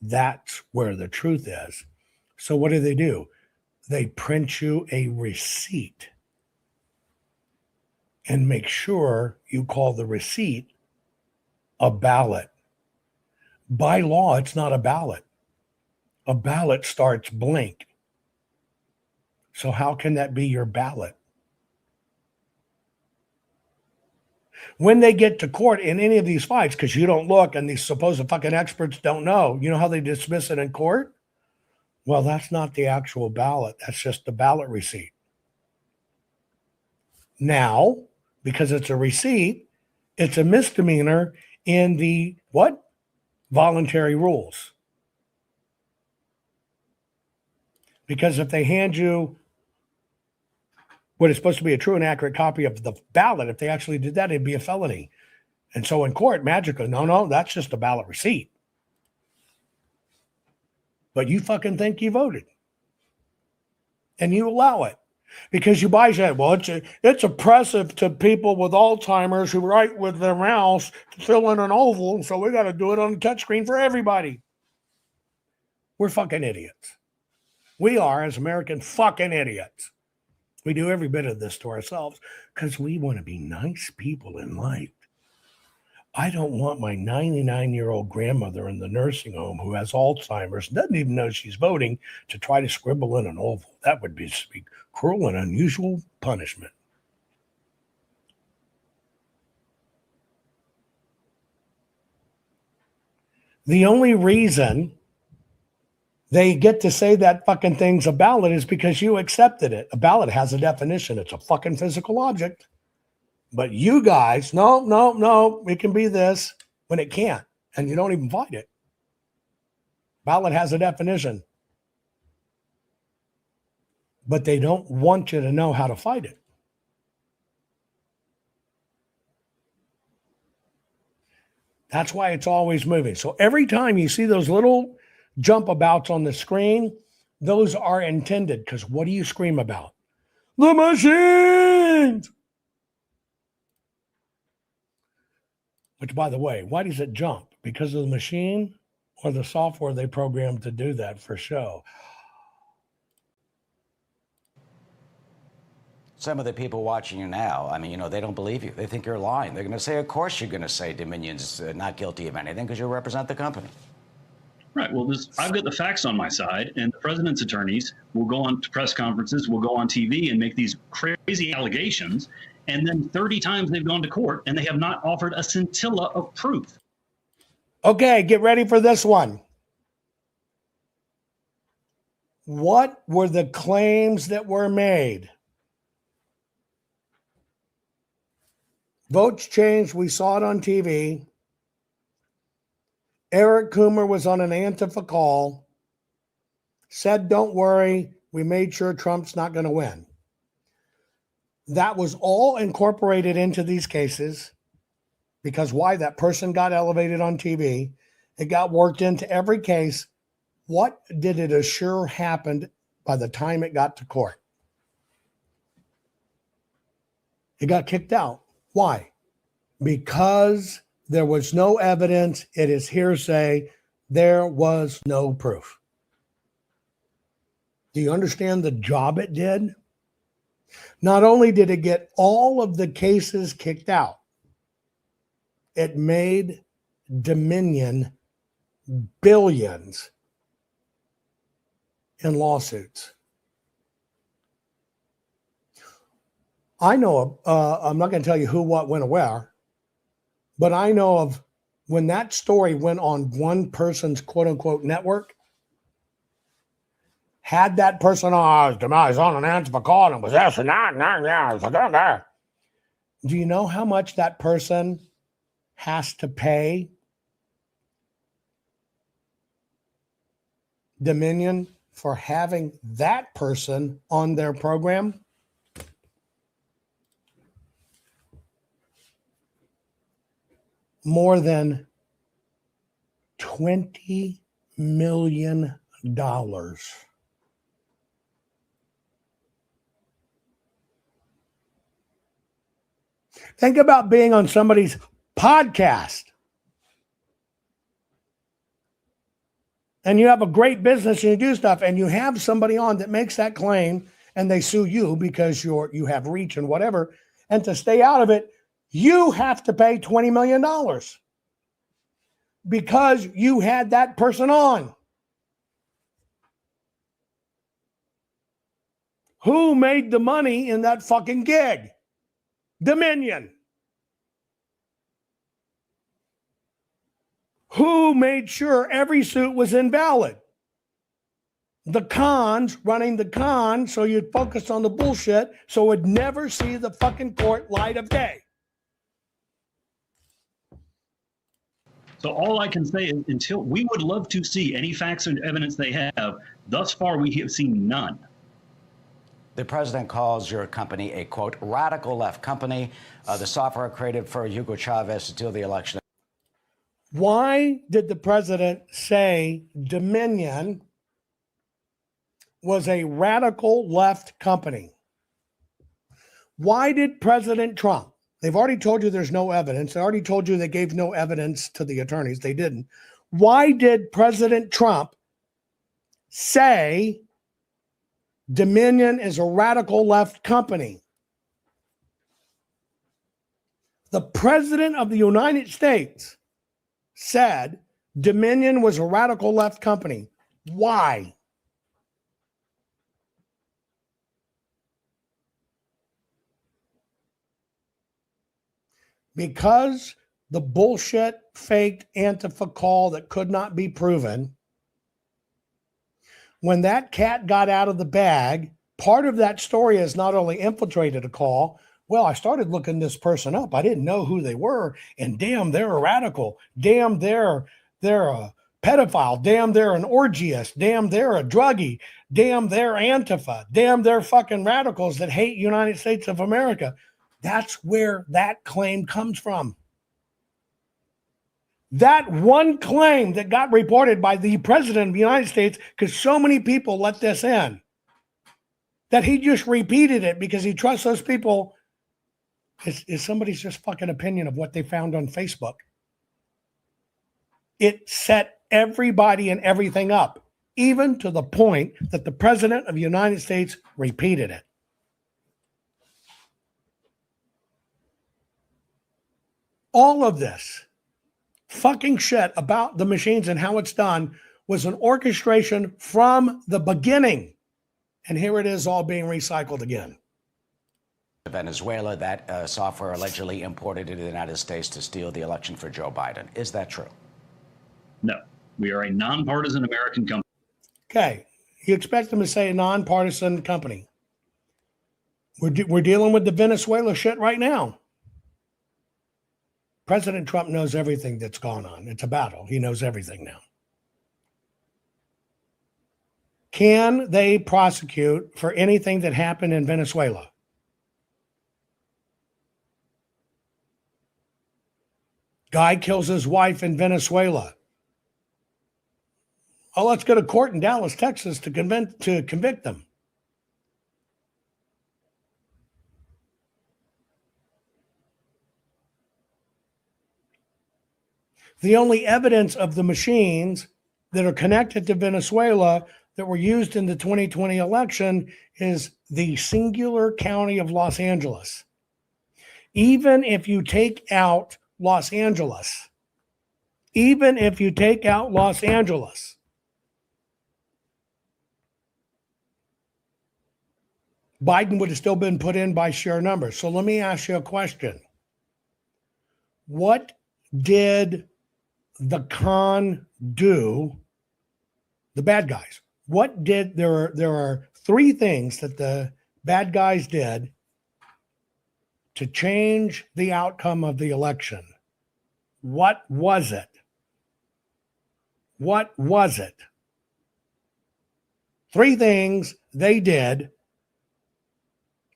That's where the truth is. So what do? They print you a receipt and make sure you call the receipt a ballot. By law, it's not a ballot. A ballot starts blank. So how can that be your ballot? When they get to court in any of these fights, because you don't look and these supposed fucking experts don't know, you know how they dismiss it in court? Well, that's not the actual ballot. That's just the ballot receipt. Now, because it's a receipt, it's a misdemeanor in the what? Voluntary rules. Because if they hand you what is supposed to be a true and accurate copy of the ballot, if they actually did that, it'd be a felony. And so in court, magically, no, that's just a ballot receipt. But you fucking think you voted. And you allow it. Because you buy that, well, it's oppressive to people with Alzheimer's who write with their mouse to fill in an oval, so we got to do it on the touchscreen for everybody. We're fucking idiots. We are, as American, fucking idiots. We do every bit of this to ourselves because we want to be nice people in life. I don't want my 99-year-old grandmother in the nursing home who has Alzheimer's, doesn't even know she's voting, to try to scribble in an oval. That would be cruel and unusual punishment. The only reason they get to say that fucking thing's a ballot is because you accepted it. A ballot has a definition. It's a fucking physical object. But you guys, no, it can be this when it can't. And you don't even fight it. Ballot has a definition. But they don't want you to know how to fight it. That's why it's always moving. So every time you see those little jump abouts on the screen, those are intended. Because what do you scream about? The machines! Which, by the way, why does it jump? Because of the machine or the software they programmed to do that for show? Some of the people watching you now, I mean, they don't believe you. They think you're lying. They're going to say, of course you're going to say Dominion's not guilty of anything because you represent the company. Right. Well, I've got the facts on my side, and the president's attorneys will go on to press conferences, will go on TV and make these crazy allegations. And then 30 times they've gone to court and they have not offered a scintilla of proof. Okay, get ready for this one. What were the claims that were made? Votes changed. We saw it on TV. Eric Coomer was on an Antifa call, said, don't worry, we made sure Trump's not going to win. That was all incorporated into these cases because why? That person got elevated on TV. It got worked into every case. What did it assure happened by the time it got to court? It got kicked out. Why? Because there was no evidence. It is hearsay. There was no proof. Do you understand the job it did? Not only did it get all of the cases kicked out, it made Dominion billions in lawsuits. I know, I'm not going to tell you who, what, when, or where, but I know of when that story went on one person's quote unquote network, had that person on an Antifa call and it was this and that, yeah. Do you know how much that person has to pay Dominion for having that person on their program? More than $20 million. Think about being on somebody's podcast and you have a great business and you do stuff and you have somebody on that makes that claim and they sue you because you have reach and whatever. And to stay out of it, you have to pay $20 million because you had that person on. Who made the money in that fucking gig? Dominion. Who made sure every suit was invalid? The cons running the con so you'd focus on the bullshit so it would never see the fucking court light of day. So all I can say is until we would love to see any facts and evidence they have. Thus far, we have seen none. The president calls your company a, quote, radical left company. The software created for Hugo Chavez to steal the election. Why did the president say Dominion was a radical left company? Why did President Trump? They've already told you there's no evidence. They already told you they gave no evidence to the attorneys. They didn't. Why did President Trump say Dominion is a radical left company? The president of the United States said Dominion was a radical left company. Why? Because the bullshit, faked Antifa call that could not be proven, when that cat got out of the bag, part of that story has not only infiltrated a call, well, I started looking this person up. I didn't know who they were, and damn, they're a radical. Damn, they're a pedophile. Damn, they're an orgiast. Damn, they're a druggie. Damn, they're Antifa. Damn, they're fucking radicals that hate United States of America. That's where that claim comes from. That one claim that got reported by the president of the United States, because so many people let this in, that he just repeated it because he trusts those people, is somebody's just fucking opinion of what they found on Facebook. It set everybody and everything up, even to the point that the president of the United States repeated it. All of this fucking shit about the machines and how it's done was an orchestration from the beginning. And here it is all being recycled again. Venezuela, that software allegedly imported into the United States to steal the election for Joe Biden. Is that true? No. We are a nonpartisan American company. Okay. You expect them to say a nonpartisan company. We're dealing with the Venezuela shit right now. President Trump knows everything that's gone on. It's a battle. He knows everything now. Can they prosecute for anything that happened in Venezuela? Guy kills his wife in Venezuela. Oh, let's go to court in Dallas, Texas to convict them. The only evidence of the machines that are connected to Venezuela that were used in the 2020 election is the singular county of Los Angeles. Even if you take out Los Angeles, Biden would have still been put in by sheer numbers. So let me ask you a question. What did the con do, the bad guys? What did, there are three things that the bad guys did to change the outcome of the election. What was it? What was it? Three things they did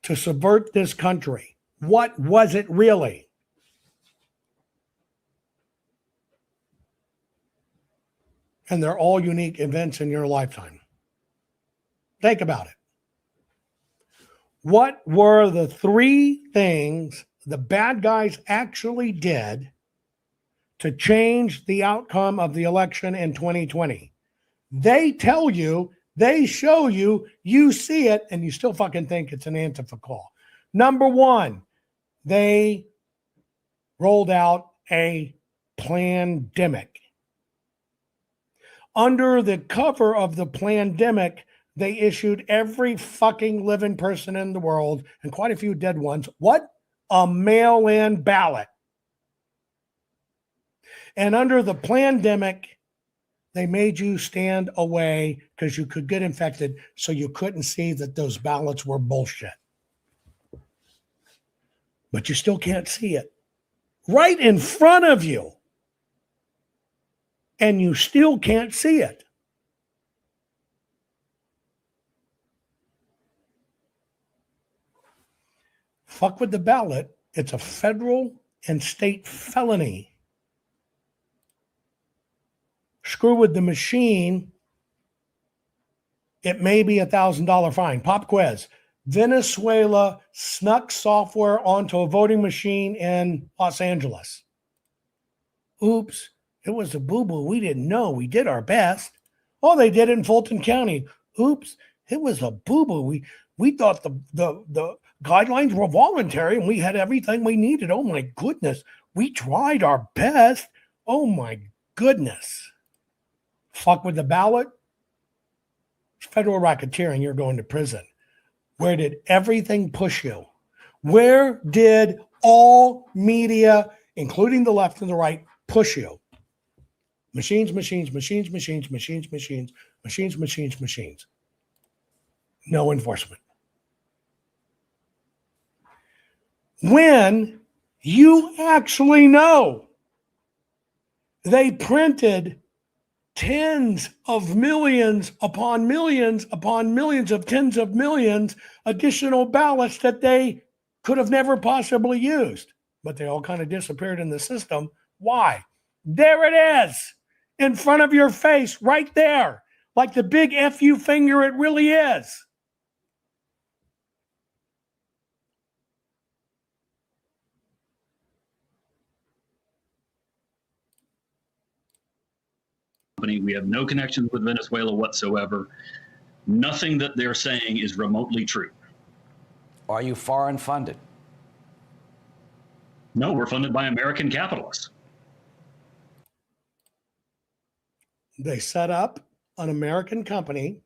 to subvert this country. What was it really? And they're all unique events in your lifetime. Think about it. What were the three things the bad guys actually did to change the outcome of the election in 2020? They tell you, they show you, you see it, and you still fucking think it's an Antifa call. Number one, they rolled out a pandemic. Under the cover of the pandemic, they issued every fucking living person in the world, and quite a few dead ones, what? A mail-in ballot. And under the pandemic, they made you stand away because you could get infected, so you couldn't see that those ballots were bullshit. But you still can't see it. Right in front of you. And you still can't see it. Fuck with the ballot. It's a federal and state felony. Screw with the machine. It may be $1,000 fine. Pop quiz. Venezuela snuck software onto a voting machine in Los Angeles. Oops. It was a boo-boo. We didn't know. We did our best. Oh, they did it in Fulton County. Oops. It was a boo-boo. We thought the guidelines were voluntary and we had everything we needed. Oh, my goodness. We tried our best. Oh, my goodness. Fuck with the ballot. It's federal racketeering. You're going to prison. Where did everything push you? Where did all media, including the left and the right, push you? Machines, machines, machines, machines, machines, machines, machines, machines, machines. No enforcement. When you actually know they printed tens of millions upon millions upon millions of tens of millions additional ballots that they could have never possibly used, but they all kind of disappeared in the system. Why? There it is. In front of your face, right there, like the big FU finger it really is. We have no connections with Venezuela whatsoever. Nothing that they're saying is remotely true. Are you foreign funded? No, we're funded by American capitalists. They set up an American company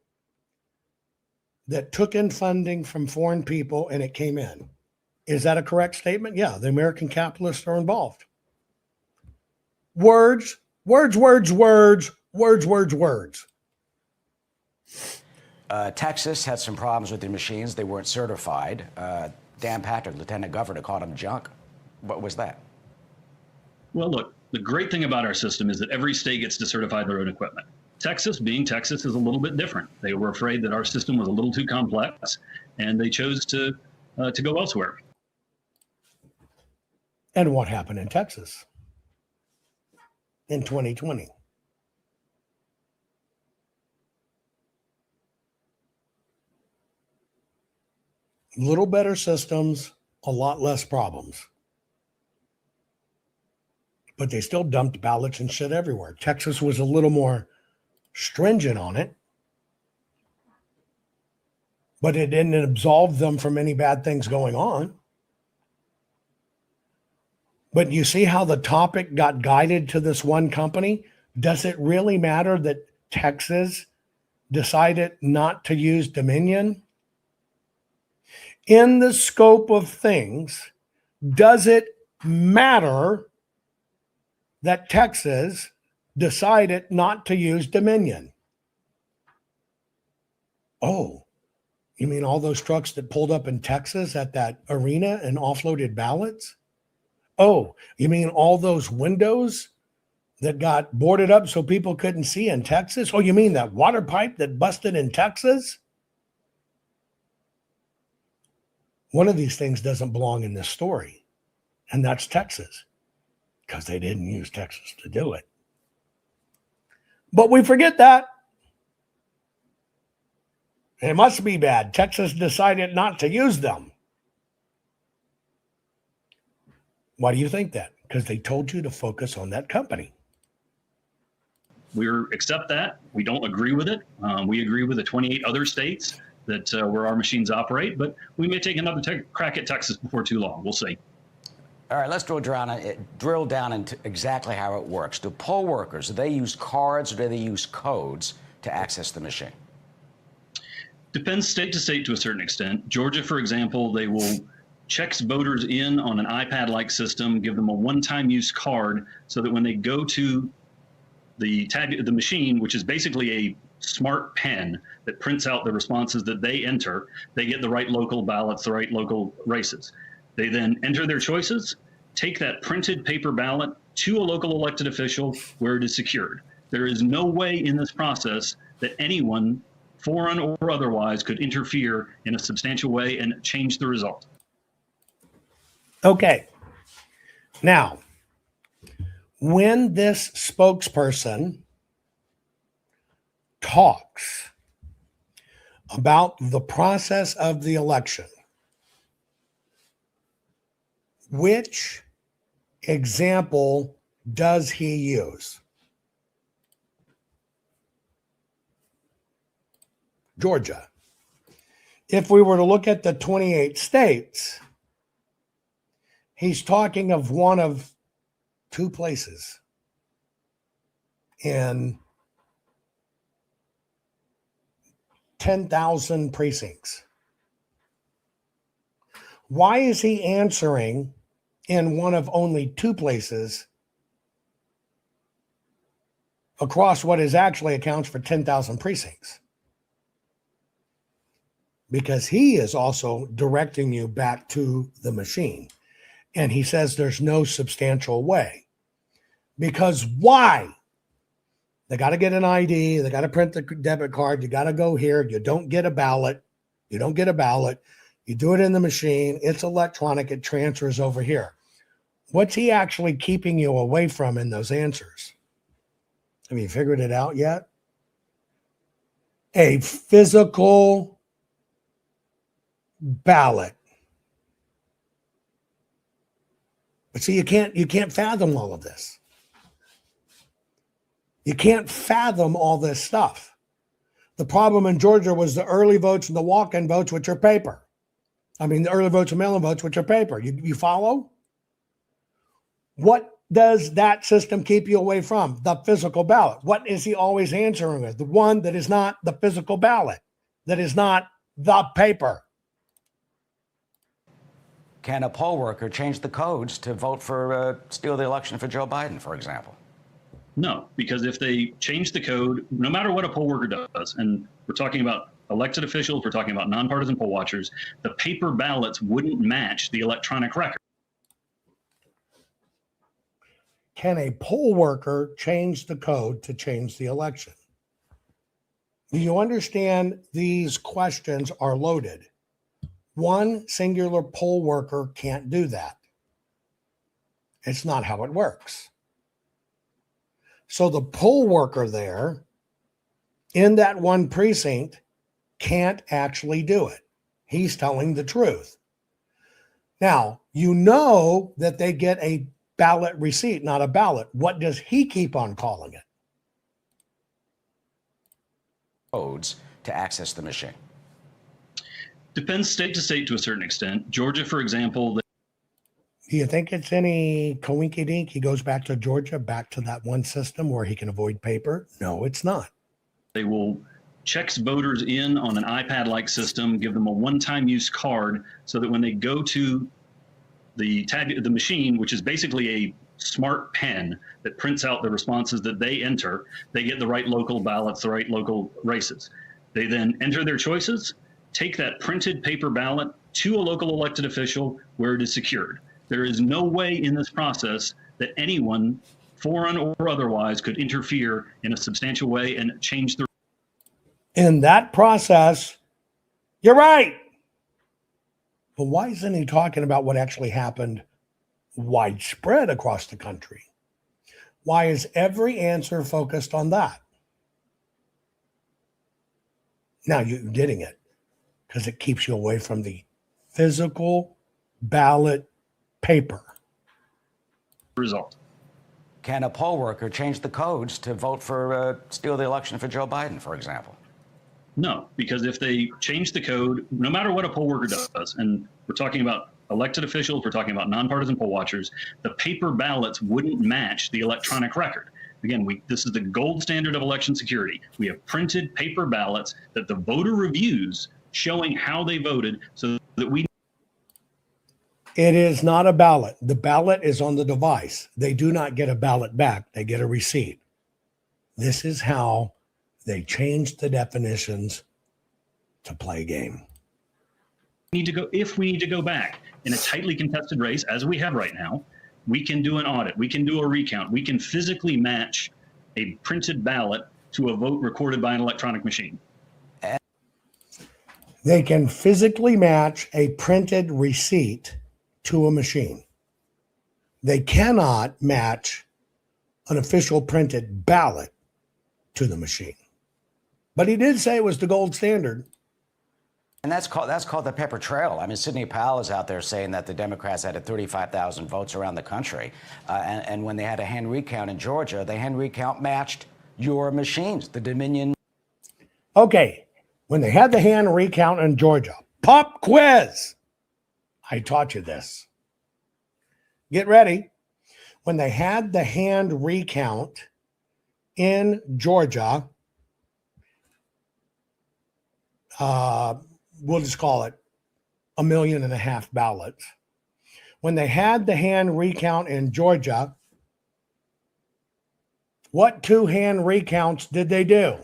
that took in funding from foreign people and it came in. Is that a correct statement? Yeah, the American capitalists are involved. Words, words, words, words, words, words, words. Texas had some problems with the machines. They weren't certified. Dan Patrick, Lieutenant Governor, called them junk. What was that? Well, look, the great thing about our system is that every state gets to certify their own equipment. Texas, being Texas, is a little bit different. They were afraid that our system was a little too complex, and they chose to go elsewhere. And what happened in Texas in 2020? Little better systems, a lot less problems. But they still dumped ballots and shit everywhere. Texas was a little more stringent on it, but it didn't absolve them from any bad things going on. But you see how the topic got guided to this one company? Does it really matter that Texas decided not to use Dominion? In the scope of things, does it matter that Texas decided not to use Dominion? Oh, you mean all those trucks that pulled up in Texas at that arena and offloaded ballots? Oh, you mean all those windows that got boarded up so people couldn't see in Texas? Oh, you mean that water pipe that busted in Texas? One of these things doesn't belong in this story, and that's Texas, because they didn't use Texas to do it. But we forget that. It must be bad. Texas decided not to use them. Why do you think that? Because they told you to focus on that company. We accept that. We don't agree with it. We agree with the 28 other states that where our machines operate, but we may take another crack at Texas before too long. We'll see. All right, let's drill down into exactly how it works. Do poll workers, do they use cards or do they use codes to access the machine? Depends state to state to a certain extent. Georgia, for example, they will check voters in on an iPad-like system, give them a one-time use card so that when they go to the machine, which is basically a smart pen that prints out the responses that they enter, they get the right local ballots, the right local races. They then enter their choices, take that printed paper ballot to a local elected official where it is secured. There is no way in this process that anyone, foreign or otherwise, could interfere in a substantial way and change the result. Okay. Now, when this spokesperson talks about the process of the election, which example does he use? Georgia. If we were to look at the 28 states, he's talking of one of two places in 10,000 precincts. Why is he answering in one of only two places across what is actually accounts for 10,000 precincts? Because he is also directing you back to the machine. And he says there's no substantial way. Because why? They got to get an ID. They got to print the debit card. You got to go here. You don't get a ballot. You don't get a ballot. You do it in the machine. It's electronic. It transfers over here. What's he actually keeping you away from in those answers? Have you figured it out yet? A physical ballot. But see, you can't fathom all of this. You can't fathom all this stuff. The problem in Georgia was the early votes and the walk-in votes, which are paper. I mean, the early votes and mail-in votes, which are paper. You follow? What does that system keep you away from? The physical ballot. What is he always answering with? The one that is not the physical ballot, that is not the paper. Can a poll worker change the codes to vote for, steal the election for Joe Biden, for example? No, because if they change the code, no matter what a poll worker does, and we're talking about elected officials, we're talking about nonpartisan poll watchers, the paper ballots wouldn't match the electronic record. Can a poll worker change the code to change the election? Do you understand these questions are loaded? One singular poll worker can't do that. It's not how it works. So the poll worker there in that one precinct can't actually do it. He's telling the truth. Now, you know that they get a ballot receipt, not a ballot. What does he keep on calling it? Codes to access the machine. Depends state to state to a certain extent. Georgia, for example. Do you think it's any coinky-dink? He goes back to Georgia, back to that one system where he can avoid paper? No, it's not. They will check voters in on an iPad-like system, give them a one-time use card so that when they go to the machine, which is basically a smart pen that prints out the responses that they enter, they get the right local ballots, the right local races. They then enter their choices, take that printed paper ballot to a local elected official where it is secured. There is no way in this process that anyone, foreign or otherwise, could interfere in a substantial way and change the. In that process, you're right. But why isn't he talking about what actually happened widespread across the country? Why is every answer focused on that? Now you're getting it because it keeps you away from the physical ballot paper. Result. Can a poll worker change the codes to vote for, steal the election for Joe Biden, for example? No, because if they change the code, no matter what a poll worker does, and we're talking about elected officials, we're talking about nonpartisan poll watchers, the paper ballots wouldn't match the electronic record. Again, this is the gold standard of election security. We have printed paper ballots that the voter reviews showing how they voted so that we. It is not a ballot. The ballot is on the device. They do not get a ballot back. They get a receipt. This is how they changed the definitions to play a game. If we need to go back in a tightly contested race, as we have right now, we can do an audit. We can do a recount. We can physically match a printed ballot to a vote recorded by an electronic machine. They can physically match a printed receipt to a machine. They cannot match an official printed ballot to the machine. But he did say it was the gold standard. And that's called the paper trail. I mean, Sidney Powell is out there saying that the Democrats had 35,000 votes around the country. And when they had a hand recount in Georgia, the hand recount matched your machines, the Dominion. Okay, when they had the hand recount in Georgia, pop quiz. I taught you this. Get ready. When they had the hand recount in Georgia, we'll just call it 1.5 million ballots. When they had the hand recount in Georgia, what 2 hand recounts did they do?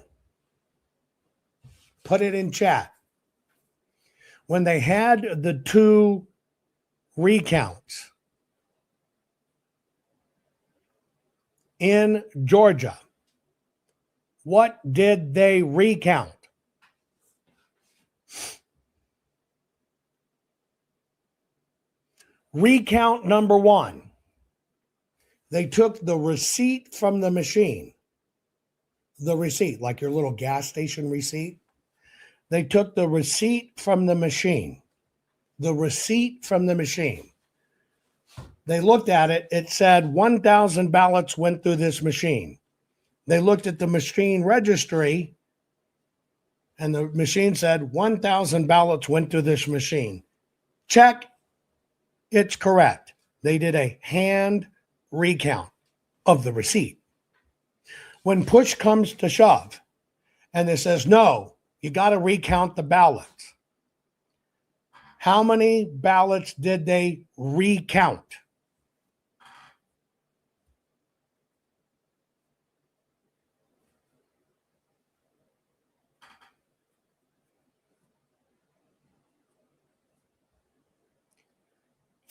Put it in chat. When they had the 2 recounts in Georgia, what did they recount? Recount number 1. They took the receipt from the machine. The receipt, like your little gas station receipt. They took the receipt from the machine. The receipt from the machine. They looked at it. It said 1,000 ballots went through this machine. They looked at the machine registry, and the machine said 1,000 ballots went through this machine. Check. It's correct. They did a hand recount of the receipt. When push comes to shove, and it says, no, you got to recount the ballots. How many ballots did they recount?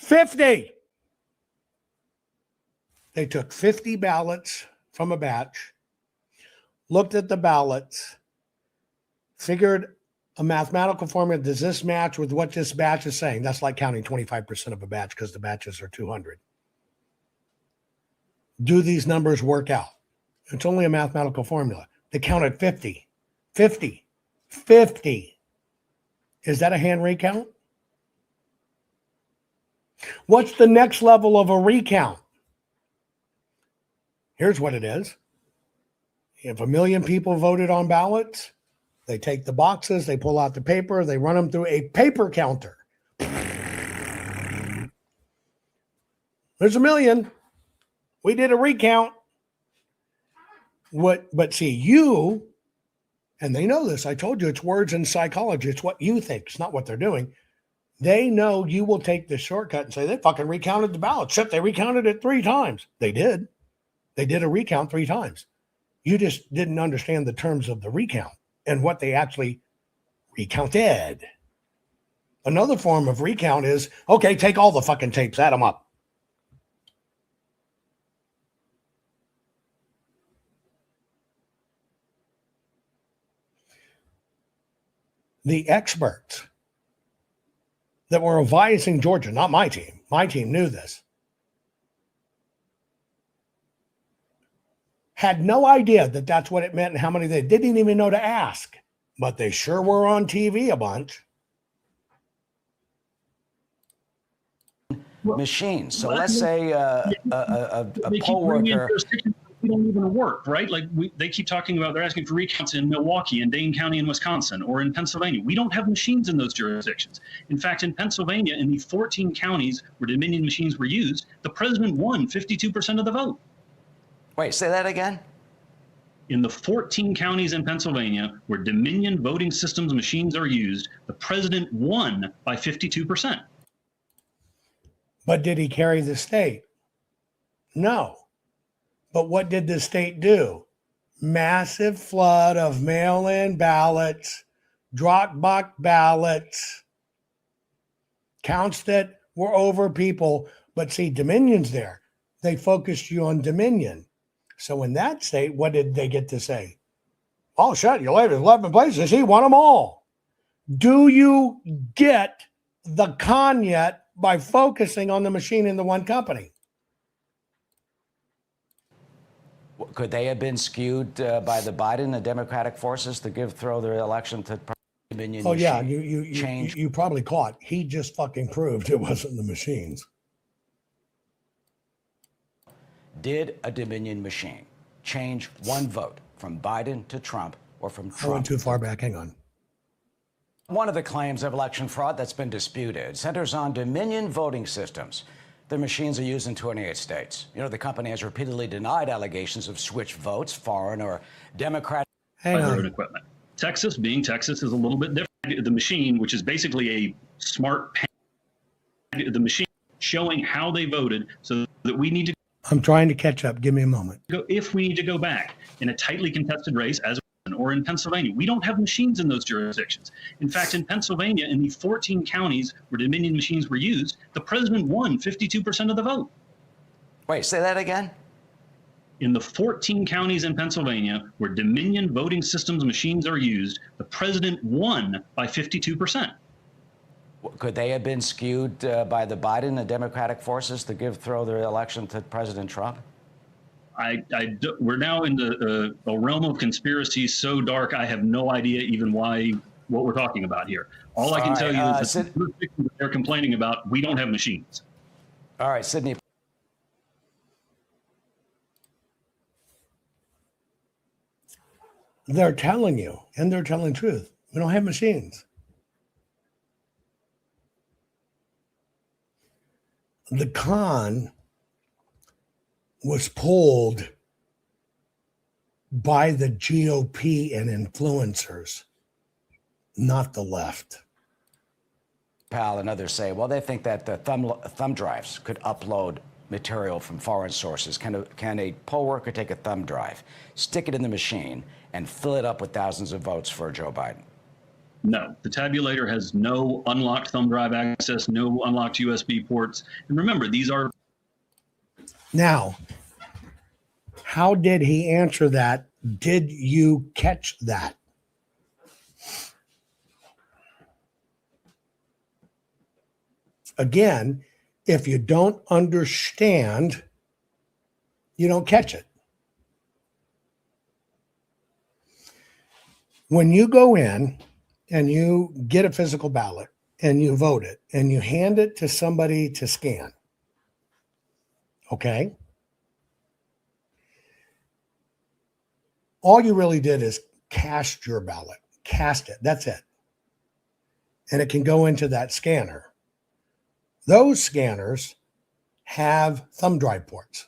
$50. They took 50 ballots from a batch, looked at the ballots, figured a mathematical formula. Does this match with what this batch is saying? That's like counting 25% of a batch because the batches are 200. Do these numbers work out? It's only a mathematical formula. They counted 50. 50. 50. Is that a hand recount? What's the next level of a recount? Here's what it is. If 1 million people voted on ballots, they take the boxes, they pull out the paper, they run them through a paper counter. There's 1 million. We did a recount. But see, you, and they know this, I told you it's words in psychology. It's what you think. It's not what they're doing. They know you will take the shortcut and say, they fucking recounted the ballot. Except they recounted it 3 times. They did. They did a recount 3 times. You just didn't understand the terms of the recount and what they actually recounted. Another form of recount is, okay, take all the fucking tapes, add them up. The experts that were advising Georgia, not my team knew this, had no idea that that's what it meant and how many they didn't even know to ask, but they sure were on TV a bunch. Machines. So let's say a poll worker. We don't even work, right? Like they keep talking about, they're asking for recounts in Milwaukee and Dane County in Wisconsin or in Pennsylvania. We don't have machines in those jurisdictions. In fact, in Pennsylvania, in the 14 counties where Dominion machines were used, the president won 52% of the vote. Wait, say that again? In the 14 counties in Pennsylvania where Dominion voting systems machines are used, the president won by 52%. But did he carry the state? No. But what did the state do? Massive flood of mail-in ballots, drop-box ballots, counts that were over people. But see, Dominion's there. They focused you on Dominion. So in that state, what did they get to say? Oh, shit, you laid 11 places. He won them all. Do you get the con yet by focusing on the machine in the one company? Could they have been skewed by the Biden and Democratic forces to throw their election to Dominion? Oh, yeah, you probably caught. He just fucking proved it wasn't the machines. Did a Dominion machine change one vote from Biden to Trump or from Trump? I went too far back. Hang on. One of the claims of election fraud that's been disputed centers on Dominion voting systems. Their machines are used in 28 states. You know, the company has repeatedly denied allegations of switch votes, foreign or Democratic. Equipment. Texas, being Texas, is a little bit different. The machine, which is basically a smart the machine showing how they voted, so that we need to. I'm trying to catch up. Give me a moment. If we need to go back in a tightly contested race, as or in Pennsylvania, we don't have machines in those jurisdictions. In fact, in Pennsylvania, in the 14 counties where Dominion machines were used, the president won 52% of the vote. Wait, say that again? In the 14 counties in Pennsylvania where Dominion voting systems machines are used, the president won by 52%. Could they have been skewed by the Biden and Democratic forces to throw their election to President Trump? We're now in the realm of conspiracy so dark, I have no idea even what we're talking about here. All I can tell you is that they're complaining about, we don't have machines. All right, Sydney. They're telling you, and they're telling truth. We don't have machines. The con was pulled by the GOP and influencers, not the left. Powell and others say, well, they think that the thumb drives could upload material from foreign sources. Can a poll worker take a thumb drive, stick it in the machine, and fill it up with thousands of votes for Joe Biden? No, the tabulator has no unlocked thumb drive access, no unlocked USB ports. And remember, these are... Now, How did he answer that? Did you catch that? Again, if you don't understand, you don't catch it. When you go in and you get a physical ballot and you vote it and you hand it to somebody to scan, okay? All you really did is cast your ballot, cast it, that's it. And it can go into that scanner. Those scanners have thumb drive ports.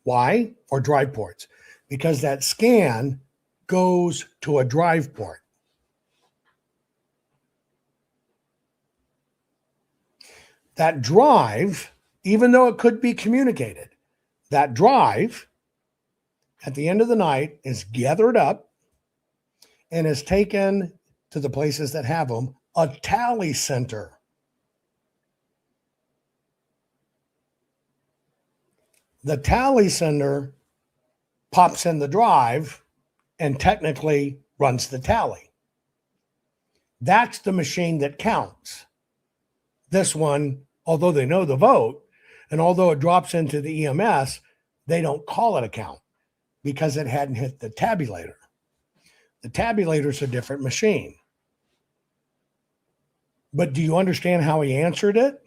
Why? Or drive ports. Because that scan goes to a drive port. That drive, even though it could be communicated, that drive at the end of the night is gathered up and is taken to the places that have them, a tally center. The tally center pops in the drive and technically runs the tally. That's the machine that counts. This one, although they know the vote, and although it drops into the EMS, they don't call it a count because it hadn't hit the tabulator. The tabulator's a different machine. But do you understand how he answered it?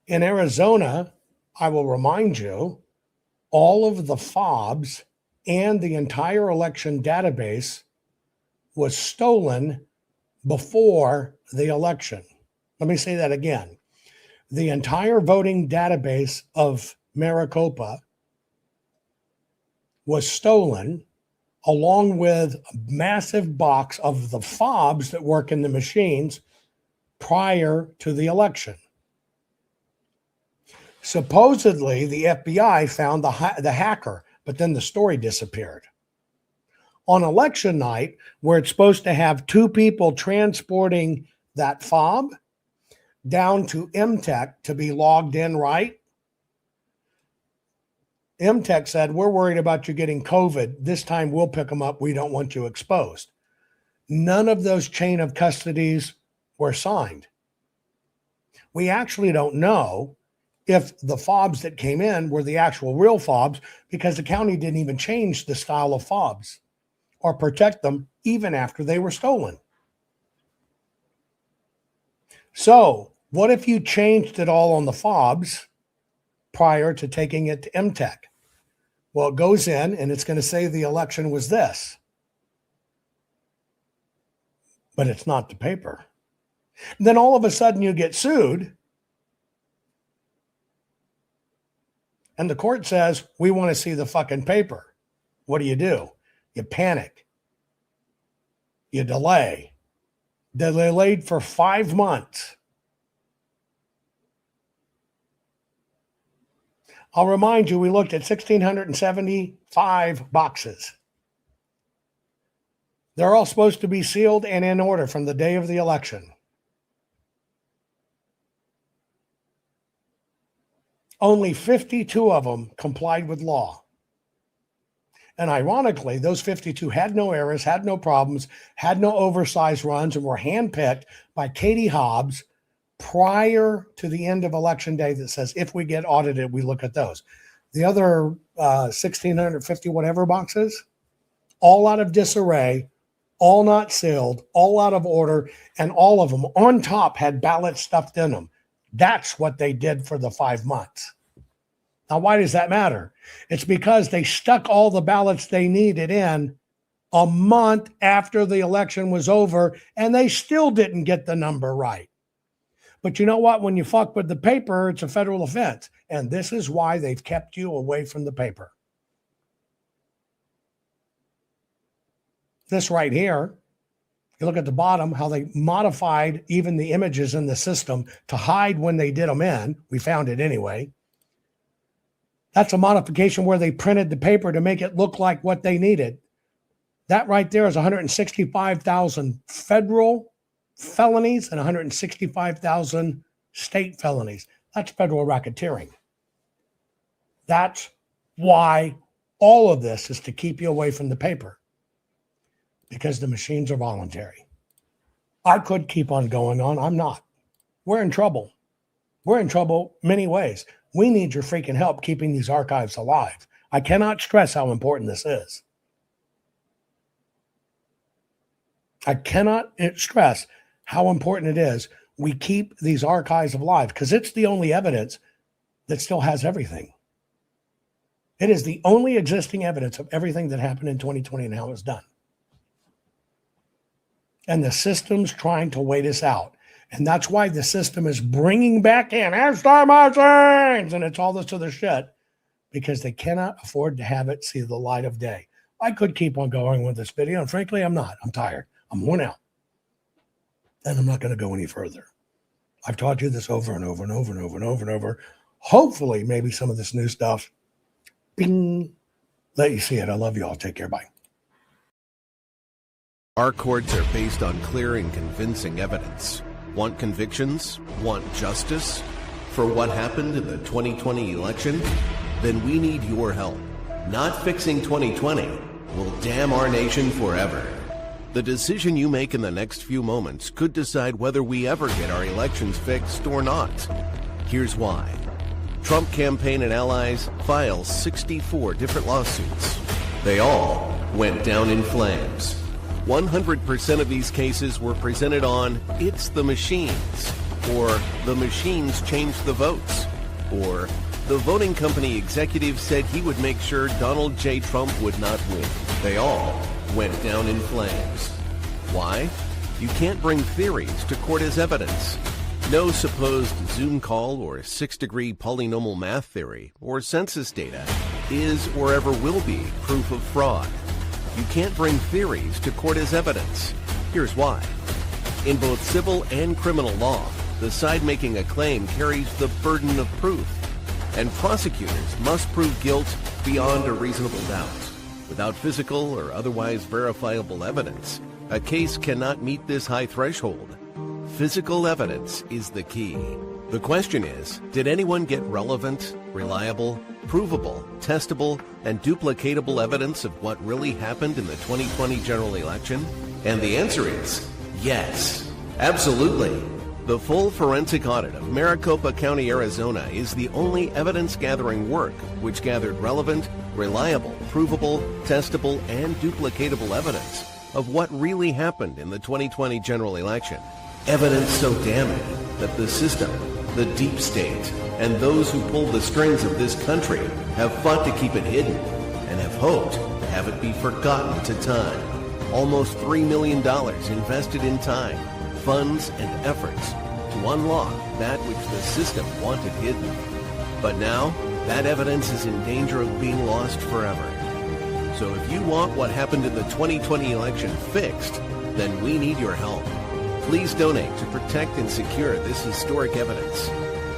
In Arizona, I will remind you, all of the fobs and the entire election database was stolen before the election. Let me say that again. The entire voting database of Maricopa was stolen, along with a massive box of the fobs that work in the machines prior to the election. Supposedly, the FBI found the hacker, but then the story disappeared. On election night, where it's supposed to have two people transporting that fob down to MTech to be logged in right, MTech said, we're worried about you getting COVID. This time we'll pick them up. We don't want you exposed. None of those chain of custodies were signed. We actually don't know if the fobs that came in were the actual real fobs because the county didn't even change the style of fobs or protect them even after they were stolen. So what if you changed it all on the fobs prior to taking it to MTech? Well, it goes in and it's going to say the election was this, but it's not the paper. And then all of a sudden you get sued and the court says, we want to see the fucking paper. What do? You panic. You delay. They delayed for 5 months. I'll remind you, we looked at 1,675 boxes. They're all supposed to be sealed and in order from the day of the election. Only 52 of them complied with law. And ironically, those 52 had no errors, had no problems, had no oversized runs, and were handpicked by Katie Hobbs prior to the end of election day that says, if we get audited, we look at those. The other 1,650 whatever boxes, all out of disarray, all not sealed, all out of order, and all of them on top had ballots stuffed in them. That's what they did for the 5 months. Now, why does that matter? It's because they stuck all the ballots they needed in a month after the election was over, and they still didn't get the number right. But you know what? When you fuck with the paper, it's a federal offense. And this is why they've kept you away from the paper. This right here, you look at the bottom, how they modified even the images in the system to hide when they did them in. We found it anyway. That's a modification where they printed the paper to make it look like what they needed. That right there is 165,000 federal felonies and 165,000 state felonies. That's federal racketeering. That's why all of this is to keep you away from the paper, because the machines are voluntary. I could keep on going on. I'm not. We're in trouble. We're in trouble many ways. We need your freaking help keeping these archives alive. I cannot stress how important this is. I cannot stress how important it is we keep these archives alive, because it's the only evidence that still has everything. It is the only existing evidence of everything that happened in 2020 and how it was done. And the system's trying to wait us out. And that's why the system is bringing back in machines, and it's all this other shit, because they cannot afford to have it see the light of day. I could keep on going with this video, and frankly, I'm not. I'm tired. I'm worn out. And I'm not going to go any further. I've taught you this over and over and over and over and over and over. Hopefully, maybe some of this new stuff, bing, let you see it. I love you all. Take care. Bye. Our courts are based on clear and convincing evidence. Want convictions? Want justice? For what happened in the 2020 election? Then we need your help. Not fixing 2020 will damn our nation forever. The decision you make in the next few moments could decide whether we ever get our elections fixed or not. Here's why. Trump campaign and allies filed 64 different lawsuits. They all went down in flames. 100% of these cases were presented on "It's the machines," or "The machines changed the votes," or "The voting company executive said he would make sure Donald J. Trump would not win." They all went down in flames. Why? You can't bring theories to court as evidence. No supposed Zoom call or six-degree polynomial math theory or census data is or ever will be proof of fraud. You can't bring theories to court as evidence. Here's why. In both civil and criminal law, the side making a claim carries the burden of proof, and prosecutors must prove guilt beyond a reasonable doubt. Without physical or otherwise verifiable evidence, a case cannot meet this high threshold. Physical evidence is the key. The question is, did anyone get relevant, reliable, provable, testable, and duplicatable evidence of what really happened in the 2020 general election? And the answer is yes, absolutely. The full forensic audit of Maricopa County, Arizona is the only evidence-gathering work which gathered relevant, reliable, provable, testable, and duplicatable evidence of what really happened in the 2020 general election. Evidence so damning that the system, the deep state, and those who pulled the strings of this country have fought to keep it hidden and have hoped to have it be forgotten to time. Almost $3 million invested in time, funds, and efforts to unlock that which the system wanted hidden. But now, that evidence is in danger of being lost forever. So if you want what happened in the 2020 election fixed, then we need your help. Please donate to protect and secure this historic evidence.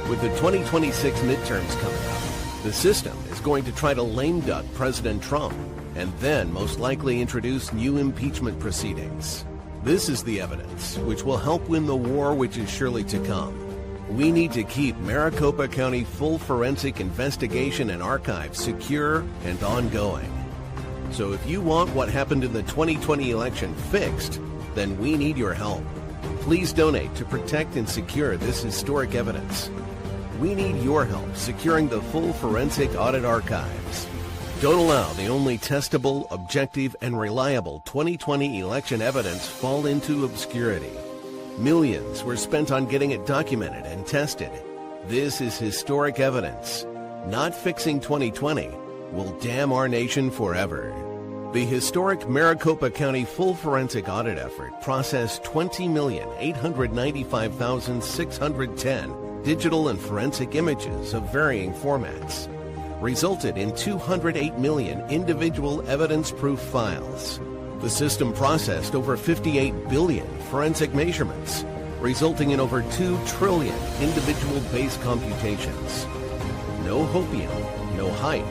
With the 2026 midterms coming up, the system is going to try to lame duck President Trump and then most likely introduce new impeachment proceedings. This is the evidence which will help win the war which is surely to come. We need to keep Maricopa County full forensic investigation and archives secure and ongoing. So if you want what happened in the 2020 election fixed, then we need your help. Please donate to protect and secure this historic evidence. We need your help securing the full forensic audit archives. Don't allow the only testable, objective, and reliable 2020 election evidence fall into obscurity. Millions were spent on getting it documented and tested. This is historic evidence. Not fixing 2020 will damn our nation forever. The historic Maricopa County full forensic audit effort processed 20,895,610 digital and forensic images of varying formats, resulted in 208 million individual evidence-proof files. The system processed over 58 billion forensic measurements, resulting in over 2 trillion individual base computations. No hopium, no hype,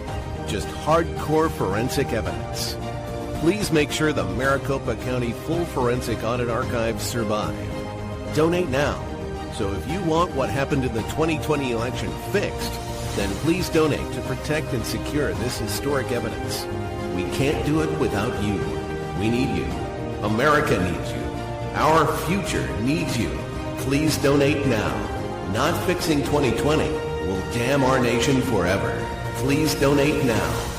just hardcore forensic evidence. Please make sure the Maricopa County full forensic audit archives survive. Donate now. So if you want what happened in the 2020 election fixed, Then please donate to protect and secure this historic evidence. We can't do it without you. We need you. America needs you. Our future needs you. Please donate now. Not fixing 2020 will damn our nation forever. Please donate now.